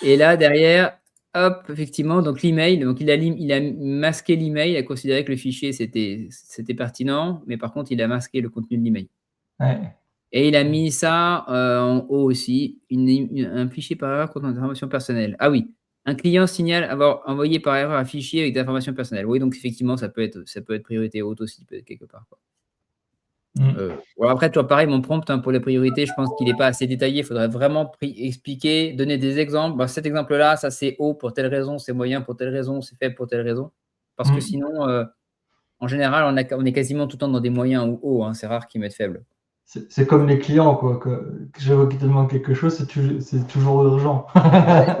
Et là, derrière, hop, effectivement, donc l'email. Donc il a masqué l'email, il a considéré que le fichier c'était pertinent, mais par contre, il a masqué le contenu de l'email.
Ouais.
Et il a mis ça en haut aussi, un fichier par erreur contre information personnelle. Ah oui. Un client signale avoir envoyé par erreur un fichier avec des informations personnelles. Oui, donc effectivement, ça peut être priorité haute aussi, quelque part, quoi. Alors après, toi, pareil, mon prompt pour les priorités, je pense qu'il n'est pas assez détaillé. Il faudrait vraiment expliquer, donner des exemples. Cet exemple-là, ça c'est haut pour telle raison, c'est moyen pour telle raison, c'est faible pour telle raison. Parce que sinon, en général, on est quasiment tout le temps dans des moyens ou hauts. Hein. C'est rare qu'ils mettent faible.
C'est comme les clients, quoi. Que je vois qu'ils te demandent quelque chose, c'est toujours urgent.
La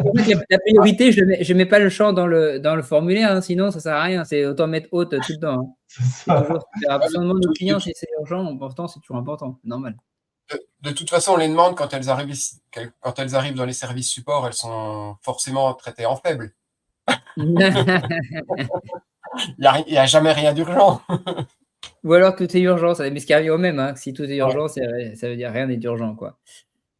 priorité, je ne mets pas le champ dans le formulaire, hein, sinon ça ne sert à rien. C'est autant mettre haute tout le temps. Hein. C'est toujours absolument nos clients, si c'est urgent, pourtant c'est toujours important, normal.
De toute façon, on les demande quand elles arrivent dans les services support, elles sont forcément traitées en faible. Il n'y a jamais rien d'urgent.
Ou alors tout est urgent, ça mais ce qui arrive au même. Hein. Si tout est urgent, ça veut dire rien n'est urgent, quoi.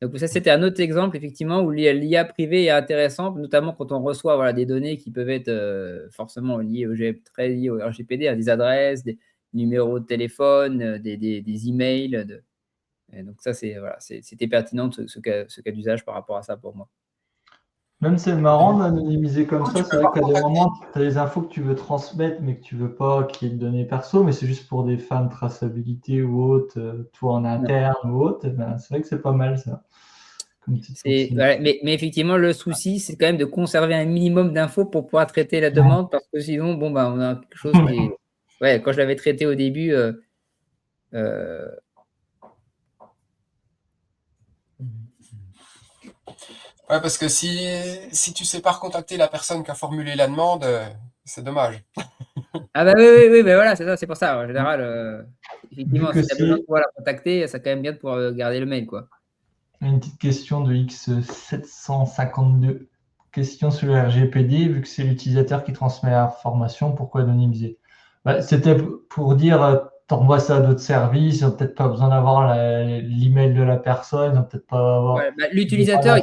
Donc ça, c'était un autre exemple, effectivement, où l'IA privée est intéressante, notamment quand on reçoit des données qui peuvent être forcément très liées au RGPD, à des adresses, des numéros de téléphone, des emails. Et donc ça, c'était pertinent ce cas d'usage par rapport à ça pour moi.
Même c'est marrant d'anonymiser comme ça. C'est vrai qu'à des moments, tu as des infos que tu veux transmettre, mais que tu veux pas qu'il y ait de données perso, mais c'est juste pour des fins de traçabilité ou autre, toi en interne ou autre. C'est vrai que c'est pas mal ça.
Mais effectivement, le souci, c'est quand même de conserver un minimum d'infos pour pouvoir traiter la demande, parce que sinon, on a quelque chose qui est... Ouais, quand je l'avais traité au début...
Ouais, parce que si tu sais pas recontacter la personne qui a formulé la demande, c'est dommage.
Ah bah oui, mais voilà, c'est ça, c'est pour ça. En général, effectivement, si tu as besoin de pouvoir la contacter, c'est quand même bien de pouvoir garder le mail, quoi.
Une petite question de X752. Question sur le RGPD, vu que c'est l'utilisateur qui transmet l'information, pourquoi anonymiser? C'était pour dire, t'envoies ça à d'autres services, ils n'ont peut-être pas besoin d'avoir l'email de la personne, ils n'ont peut-être pas avoir...
L'utilisateur,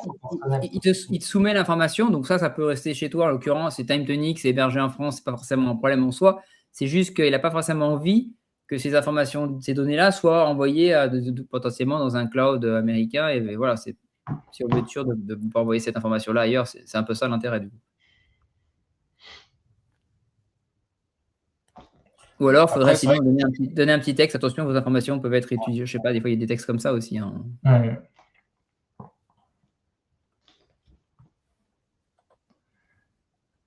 il te soumet l'information, donc ça peut rester chez toi. En l'occurrence, c'est TimeTonic, c'est hébergé en France, c'est pas forcément un problème en soi. C'est juste qu'il n'a pas forcément envie que ces informations, ces données-là soient envoyées potentiellement dans un cloud américain. Et voilà, si on veut être sûr de ne pas envoyer cette information-là ailleurs, c'est un peu ça l'intérêt du coup. Ou alors, il faudrait sinon donner un petit texte. Attention, vos informations peuvent être étudiées. Je ne sais pas, des fois, il y a des textes comme ça aussi. Hein.
Ouais.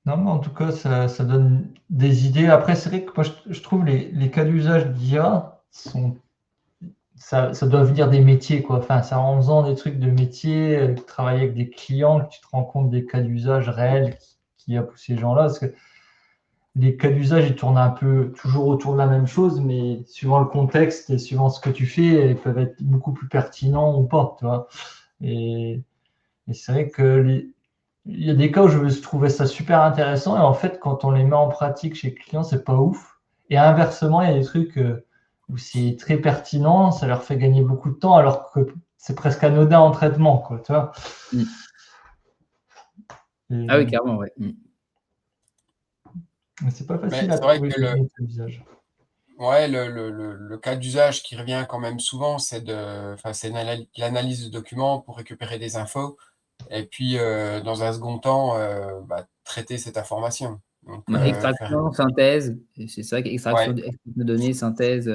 Non, mais en tout cas, ça donne des idées. Après, c'est vrai que moi, je trouve les cas d'usage d'IA ça doit venir des métiers, quoi. Enfin, c'est en faisant des trucs de métier, travailler avec des clients, que tu te rends compte des cas d'usage réels qu'il y a pour ces gens-là. Parce que les cas d'usage, ils tournent un peu toujours autour de la même chose, mais suivant le contexte et suivant ce que tu fais, ils peuvent être beaucoup plus pertinents ou pas, tu vois. Et c'est vrai que il y a des cas où je trouvais ça super intéressant et en fait, quand on les met en pratique chez le client, c'est pas ouf. Et inversement, il y a des trucs où c'est très pertinent, ça leur fait gagner beaucoup de temps alors que c'est presque anodin en traitement, quoi, tu vois.
Ah oui, clairement, ouais.
Mais c'est pas facile à trouver le cas d'usage.
Ouais, le cas d'usage qui revient quand même souvent, c'est l'analyse de documents pour récupérer des infos et puis dans un second temps, traiter cette information. Donc,
extraction, synthèse, c'est ça, extraction de données, synthèse.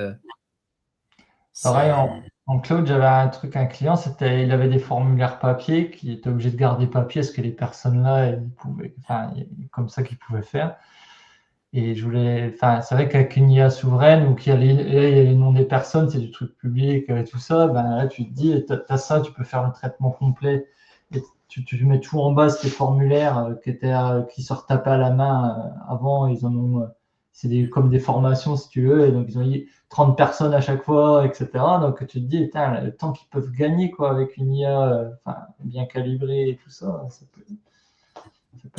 Pareil, en cloud, j'avais un client, il avait des formulaires papier qui étaient obligés de garder papier parce que les personnes-là, comme ça qu'ils pouvaient faire. Et c'est vrai qu'avec une IA souveraine où il y a les noms des personnes, c'est du truc public et tout ça, là tu te dis, tu as ça, tu peux faire le traitement complet. Et tu mets tout en bas, ces formulaires qui se retapaient à la main avant, ils en ont, comme des formations si tu veux, et donc ils ont eu 30 personnes à chaque fois, etc. Donc tu te dis, le temps qu'ils peuvent gagner quoi, avec une IA bien calibrée et tout ça, ça peut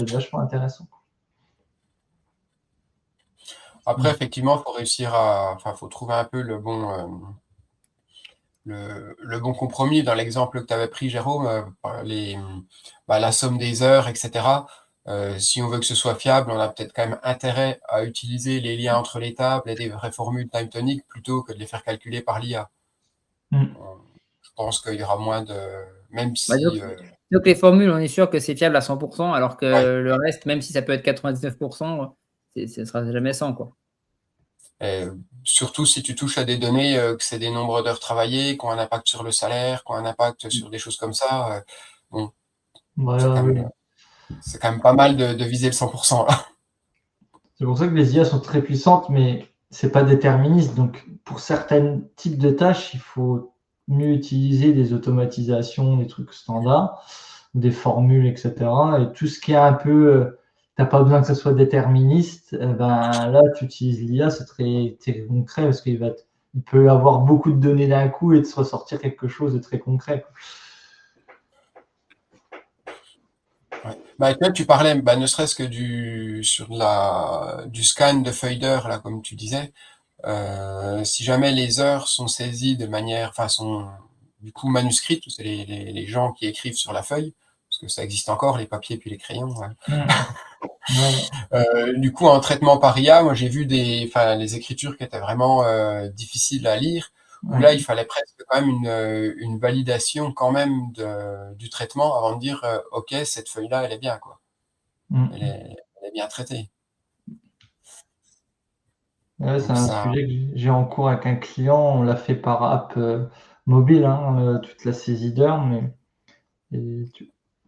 être vachement intéressant.
Après, effectivement, il faut réussir faut trouver un peu le bon compromis. Dans l'exemple que tu avais pris, Jérôme, la somme des heures, etc. Si on veut que ce soit fiable, on a peut-être quand même intérêt à utiliser les liens entre les tables et des vraies formules TimeTonic plutôt que de les faire calculer par l'IA. Je pense qu'il y aura moins de... Même si...
Donc les formules, on est sûr que c'est fiable à 100%, alors que le reste, même si ça peut être 99%, ce ne sera jamais 100, quoi.
surtout si tu touches à des données, que c'est des nombres d'heures travaillées, qui ont un impact sur le salaire, qui ont un impact sur des choses comme ça, bon, c'est
Voilà,
quand
oui.
même, c'est quand même pas mal de viser le 100% là.
C'est pour ça que les IA sont très puissantes, mais c'est pas déterministe. Donc, pour certains types de tâches, il faut mieux utiliser des automatisations, des trucs standards, des formules, etc. Et tout ce qui est un peu, t'as pas besoin que ça soit déterministe, ben là, tu utilises l'IA, c'est très concret parce il peut avoir beaucoup de données d'un coup et de se ressortir quelque chose de très concret, quoi.
Ouais. Bah, toi, tu parlais, bah, ne serait-ce que du scan de feuilles d'heures, là, comme tu disais. Si jamais les heures sont saisies de manière, enfin, sont du coup manuscrites, c'est les gens qui écrivent sur la feuille, parce que ça existe encore, les papiers puis les crayons. Ouais.
Ouais.
Du coup, en traitement par IA, moi, j'ai vu les écritures qui étaient vraiment difficiles à lire, où
Ouais.
là, il fallait presque quand même une validation quand même du traitement avant de dire, OK, cette feuille-là, elle est bien, quoi. Elle
Mm.
est, elle est bien traitée.
Ouais, c'est
Donc
un
ça,
sujet que j'ai en cours avec un client. On l'a fait par app mobile, hein, toute la saisie d'heures, mais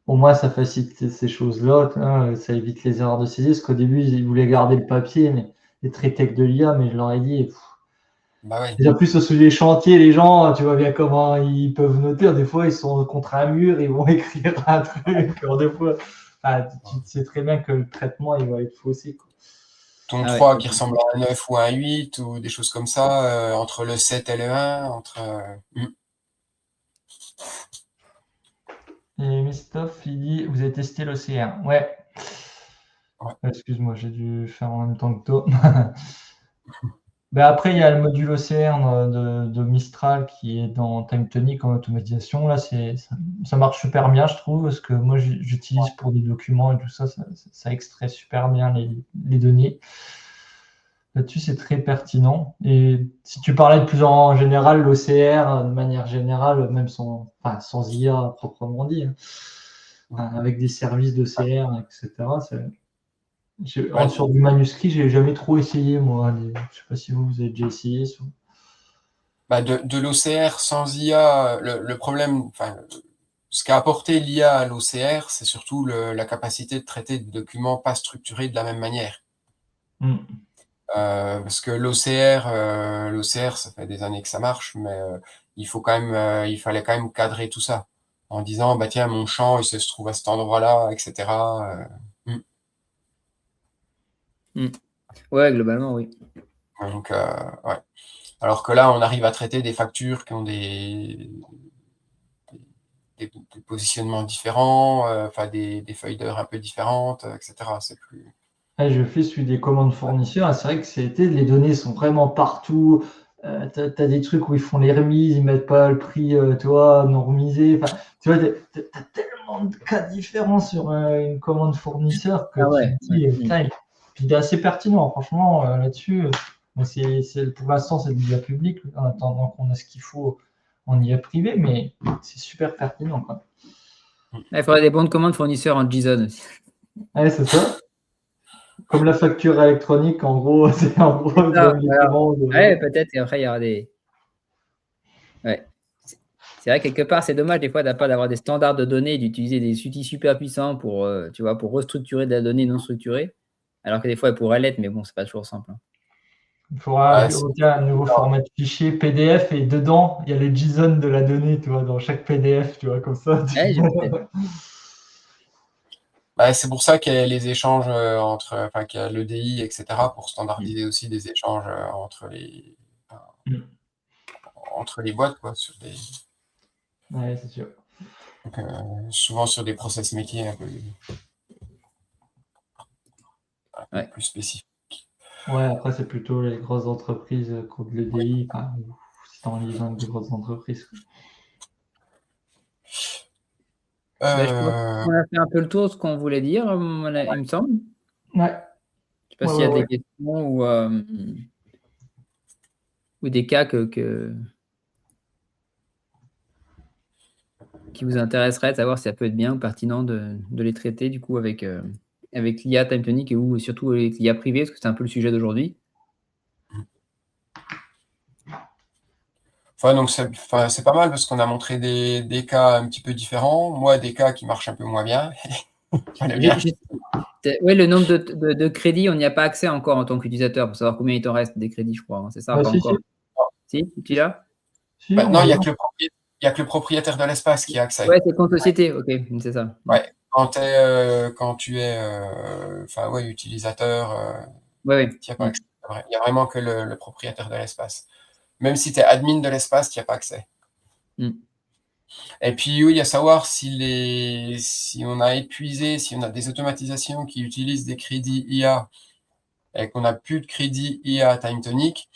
au moins ça facilite ces choses-là, hein, ça évite les erreurs de saisie. Parce qu'au début, ils voulaient garder le papier, mais les traiter avec de l'IA, mais je leur ai dit,
bah ouais.
déjà plus sur les chantiers, les gens, tu vois bien comment ils peuvent noter. Des fois, ils sont contre un mur, ils vont écrire un truc. Alors, des fois, tu sais très bien que le traitement, il va être faussé, quoi.
Ton
Ah ouais.
3 qui ressemble à un 9 ou un 8 ou des choses comme ça, entre le 7 et le 1,
Et Christophe, il dit, vous avez testé l'OCR. Ouais.
ouais.
Excuse-moi, j'ai dû faire en même temps que toi. Ben après, il y a le module OCR de Mistral qui est dans TimeTonic en automatisation. Là, ça marche super bien, je trouve, parce que moi, j'utilise pour des documents et tout ça, ça extrait super bien les données. Là-dessus, c'est très pertinent. Et si tu parlais de plus en général, l'OCR, de manière générale, même sans IA proprement dit, hein, avec des services d'OCR, etc.,
Ouais,
sur du manuscrit, j'ai jamais trop essayé, moi. Je sais pas si vous avez déjà essayé.
bah de l'OCR sans IA, le problème, enfin, ce qu'a apporté l'IA à l'OCR, c'est surtout la capacité de traiter des documents pas structurés de la même manière.
Mm.
Parce que l'OCR, ça fait des années que ça marche, mais il fallait quand même cadrer tout ça en disant, bah tiens, mon champ, il se trouve à cet endroit-là, etc.
Ouais, globalement, oui.
Donc, ouais. Alors que là, on arrive à traiter des factures qui ont des positionnements différents, enfin des feuilles d'heure un peu différentes, etc. C'est plus.
Ouais, je fais celui des commandes fournisseurs. C'est vrai que les données sont vraiment partout. Tu as des trucs où ils font les remises, ils mettent pas le prix, toi, normisé. Enfin, tu vois, tu as tellement de cas différents sur une commande fournisseur que
Ah
tu
ouais.
te dis, putain, puis il est assez pertinent, franchement, là-dessus. Bon, pour l'instant, c'est de l'IA public, en attendant qu'on a ce qu'il faut en IA privé, mais c'est super pertinent, quoi.
Il faudrait des bons de commande fournisseurs en JSON aussi.
Ouais, c'est ça. Comme la facture électronique, en gros, c'est en gros
C'est ça,
comme les
voilà.
commandes.
Ouais, peut-être, et après, il y aura des. Ouais. C'est vrai, quelque part, c'est dommage des fois pas d'avoir des standards de données, d'utiliser des outils super puissants pour, tu vois, pour restructurer de la donnée non structurée, alors que des fois, elle pourrait l'être, mais bon, c'est pas toujours simple, hein.
Il faudra
Ouais,
ajouter un nouveau format de fichier PDF et dedans, il y a le JSON de la donnée, tu vois, dans chaque PDF, tu vois, comme ça.
Ouais, peut-être.
c'est pour ça qu'il y a les échanges enfin, qu'il y a l'EDI, etc., pour standardiser aussi des échanges entre les boîtes, quoi,
Ouais, c'est sûr.
donc, souvent sur des process métiers un peu
Ouais.
plus spécifiques.
Ouais, après, c'est plutôt les grosses entreprises qui ont de l'EDI, enfin, si t'es en liaison avec des grosses entreprises, quoi.
Ben, je pense
Euh,
qu'on a fait un peu le tour de ce qu'on voulait dire, il me semble.
Ouais,
Je sais pas
ouais,
s'il y
ouais,
a des
ouais.
questions ou des cas qui vous intéresseraient de savoir si ça peut être bien ou pertinent de les traiter, du coup, avec l'IA TimeTonic et ou surtout avec l'IA privée, parce que c'est un peu le sujet d'aujourd'hui.
Donc c'est pas mal parce qu'on a montré des cas un petit peu différents. Moi, des cas qui marchent un peu moins bien.
Oui, le nombre de crédits, on n'y a pas accès encore en tant qu'utilisateur pour savoir combien il t'en reste des crédits, je crois, hein. C'est ça, pas
Si, si.
encore. Si, tu l'as?
Si, on
Non, il
voit.
y a que le propriétaire de l'espace qui a accès.
Ouais, c'est compte société, ok, c'est ça.
Ouais. Quand tu es utilisateur,
Ouais.
tu n'y as pas accès. C'est vrai. Il n'y a vraiment que le propriétaire de l'espace. Même si tu es admin de l'espace, tu n'y as pas accès.
Mm.
Et puis, oui, à savoir si on a épuisé, si on a des automatisations qui utilisent des crédits IA et qu'on n'a plus de crédits IA Time Tonic,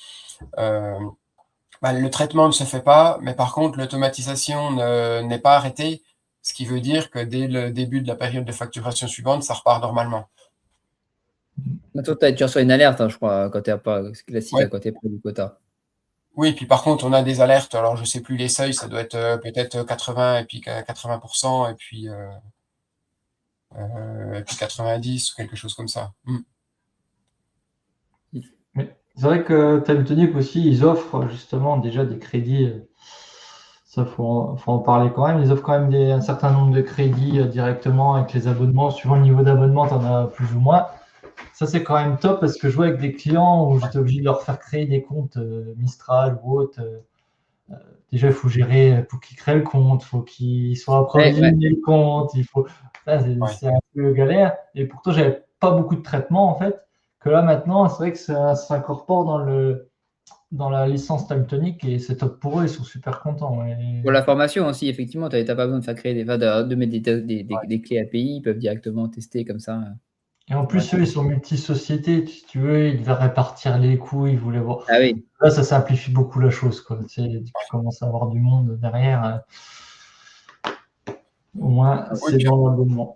le traitement ne se fait pas, mais par contre, l'automatisation n'est pas arrêtée, ce qui veut dire que dès le début de la période de facturation suivante, ça repart normalement.
Toi, tu reçois une alerte, hein, je crois, quand tu n'es pas classique,
Ouais.
quand tu es près du quota.
Oui, puis par contre, on a des alertes. Alors, je ne sais plus les seuils, ça doit être peut-être 80 et puis 80% et puis 90 ou quelque chose comme ça.
Mais c'est vrai que Time Tonic aussi, ils offrent justement déjà des crédits. Ça, faut en parler quand même. Ils offrent quand même un certain nombre de crédits directement avec les abonnements. Suivant le niveau d'abonnement, tu en as plus ou moins. Ça, c'est quand même top parce que je jouais avec des clients où j'étais obligé de leur faire créer des comptes Mistral ou autre. Déjà, il faut gérer, faut qu'ils créent le compte, il faut qu'ils soient approvisionnés le compte. C'est un peu galère. Et pourtant, j'avais pas beaucoup de traitement en fait. Que là, maintenant, c'est vrai que ça s'incorpore dans la licence Time Tonic et c'est top pour eux. Ils sont super contents.
Pour la formation aussi, effectivement, tu n'as pas besoin de faire créer de mettre des clés API, ils peuvent directement tester comme ça.
Et en plus, eux, ils sont multi-sociétés, si tu veux, ils devaient répartir les coûts, ils voulaient voir.
Ah oui.
Là, ça simplifie beaucoup la chose, quoi. Tu commences à avoir du monde derrière. Au moins, c'est dans l'abonnement.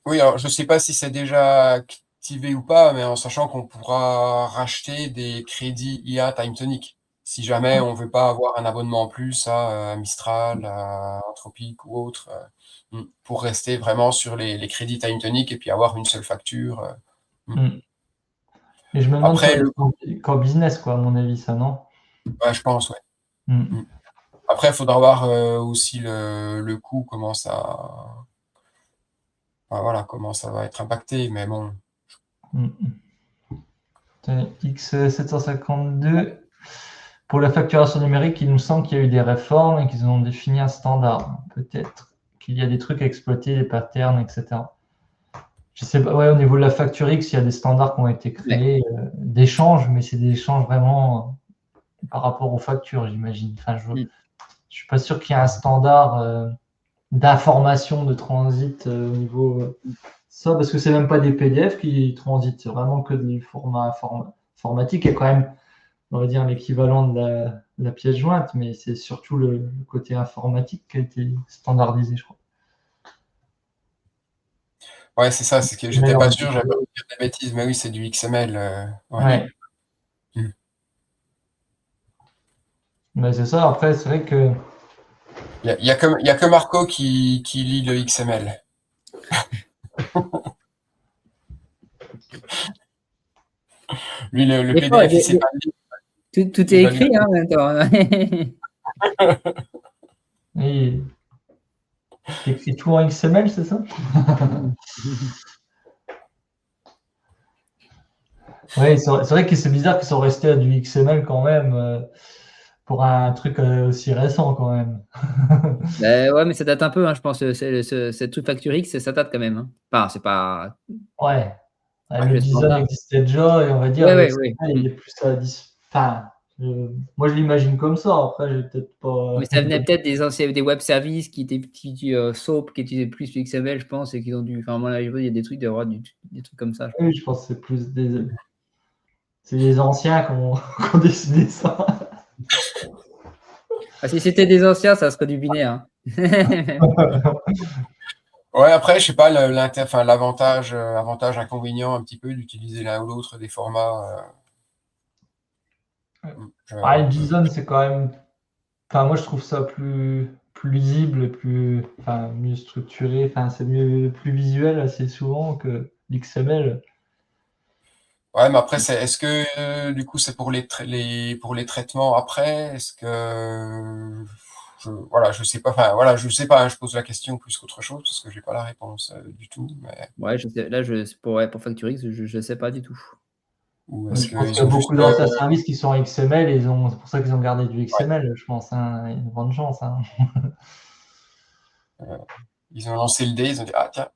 Oui, alors je ne sais pas si c'est déjà activé ou pas, mais en sachant qu'on pourra racheter des crédits IA Time Tonic. Si jamais on ne veut pas avoir un abonnement en plus à Mistral, à Anthropic ou autre, pour rester vraiment sur les crédits Time Tonic et puis avoir une seule facture.
Et je me demande
Après,
quand business, quoi, à mon avis, ça, non?
Ouais, je pense, ouais. Après, il faudra voir aussi le coût, comment ça va être impacté, mais bon.
X752. Pour la facturation numérique, il nous semble qu'il y a eu des réformes et qu'ils ont défini un standard. Peut-être qu'il y a des trucs à exploiter, des patterns, etc. Je sais pas, ouais, au niveau de la facture X, il y a des standards qui ont été créés, d'échanges, mais c'est des échanges vraiment par rapport aux factures, j'imagine. Enfin, je suis pas sûr qu'il y ait un standard d'information de transit au niveau ça, parce que c'est même pas des PDF qui transitent, c'est vraiment que du format informatique. Il y a quand même, on va dire, l'équivalent de la pièce jointe, mais c'est surtout le côté informatique qui a été standardisé, je crois.
Ouais, c'est ça, c'est que j'étais pas sûr, j'avais peur de dire des bêtises, mais oui, c'est du XML.
Ouais. Mais c'est ça, après, c'est vrai que.
Il y a que Marco qui lit le XML. Lui, le PDF, il sait pas lire.
Tout est écrit, hein, en même temps.
Oui. T'écris tout en XML, c'est ça? Oui, c'est vrai que c'est bizarre qu'ils sont restés à du XML quand même, pour un truc aussi récent quand même.
Ouais, mais ça date un peu, hein, je pense. Cette truc Facture X, ça date quand même. Hein. Enfin, c'est pas.
Ouais. Le design existait déjà et on va dire il est plus à 10. Enfin, moi je l'imagine comme ça. Après, j'ai peut-être pas.
Mais ça venait peut-être des web services qui étaient SOAP, qui utilisaient plus le XML, je pense, et qui ont dû. Enfin, moi, il y a des trucs des trucs comme ça.
Oui, je pense que c'est plus des. C'est les anciens qui ont décidé ça.
Si c'était des anciens, ça serait du binaire.
Ouais, après, je sais pas, l'avantage, inconvénient un petit peu d'utiliser l'un ou l'autre des formats.
Le JSON, c'est quand même. Enfin, moi, je trouve ça plus lisible, mieux structuré. Enfin, c'est plus visuel assez souvent que l'XML.
Ouais, mais après, est-ce que du coup, c'est pour les traitements après? Est-ce que voilà, je sais pas. Enfin, voilà, je sais pas. Hein, je pose la question plus qu'autre chose parce que j'ai pas la réponse du tout. Mais
Ouais, je sais, là, pour Factorix, je sais pas du tout.
ou
Je
est-ce
pense qu'il
qu'ils
y a
ont juste
beaucoup d'anciens services qui sont XML et c'est pour ça qu'ils ont gardé du XML, je pense. Hein. Il y a une grande chance. Hein.
ils ont lancé le dé, ils ont dit ah tiens.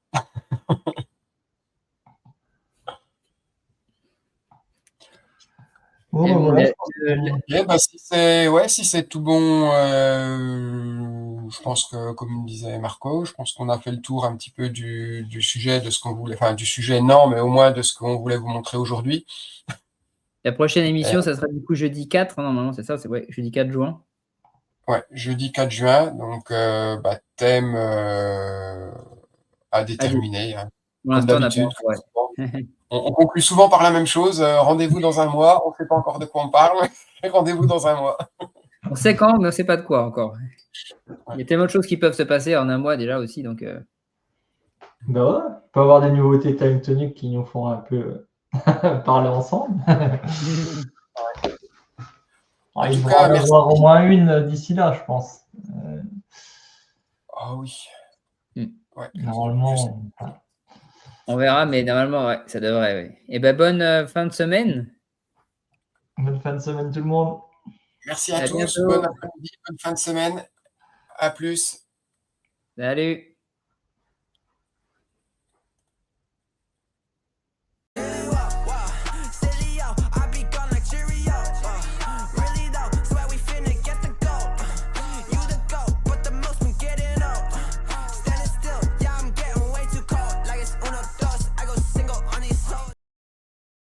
Bon,
Et
ben voilà, je pense
Si c'est tout bon, je pense que, comme disait Marco, je pense qu'on a fait le tour un petit peu du sujet, de ce qu'on voulait, enfin du sujet non, mais au moins de ce qu'on voulait vous montrer aujourd'hui.
la prochaine émission,
Et,
ça sera du coup jeudi 4, normalement, c'est ça, c'est ouais, jeudi 4 juin.
ouais, jeudi 4 juin, donc thème à
Allez,
déterminer, hein,
pour
comme
l'instant, on n'a pas
d'habitude.
encore. Ouais.
On conclut souvent par la même chose, rendez-vous dans un mois, on ne sait pas encore de quoi on parle, mais rendez-vous dans un mois.
On sait quand, mais on ne sait pas de quoi encore. Il y a tellement de choses qui peuvent se passer en un mois déjà aussi. Donc,
Ben ouais, on peut avoir des nouveautés Time Tonic qui nous font un peu parler ensemble.
En
Il
tout
devra
cas,
en
merci.
avoir au moins une d'ici là, je pense.
Ah oui. Ouais,
Normalement.
on verra, mais normalement, ouais, ça devrait. Ouais. Et ben, bonne fin de semaine.
Bonne fin de semaine tout le monde.
merci à
À
tous, bon
bientôt.
après-midi, bonne fin de semaine, à plus.
Salut.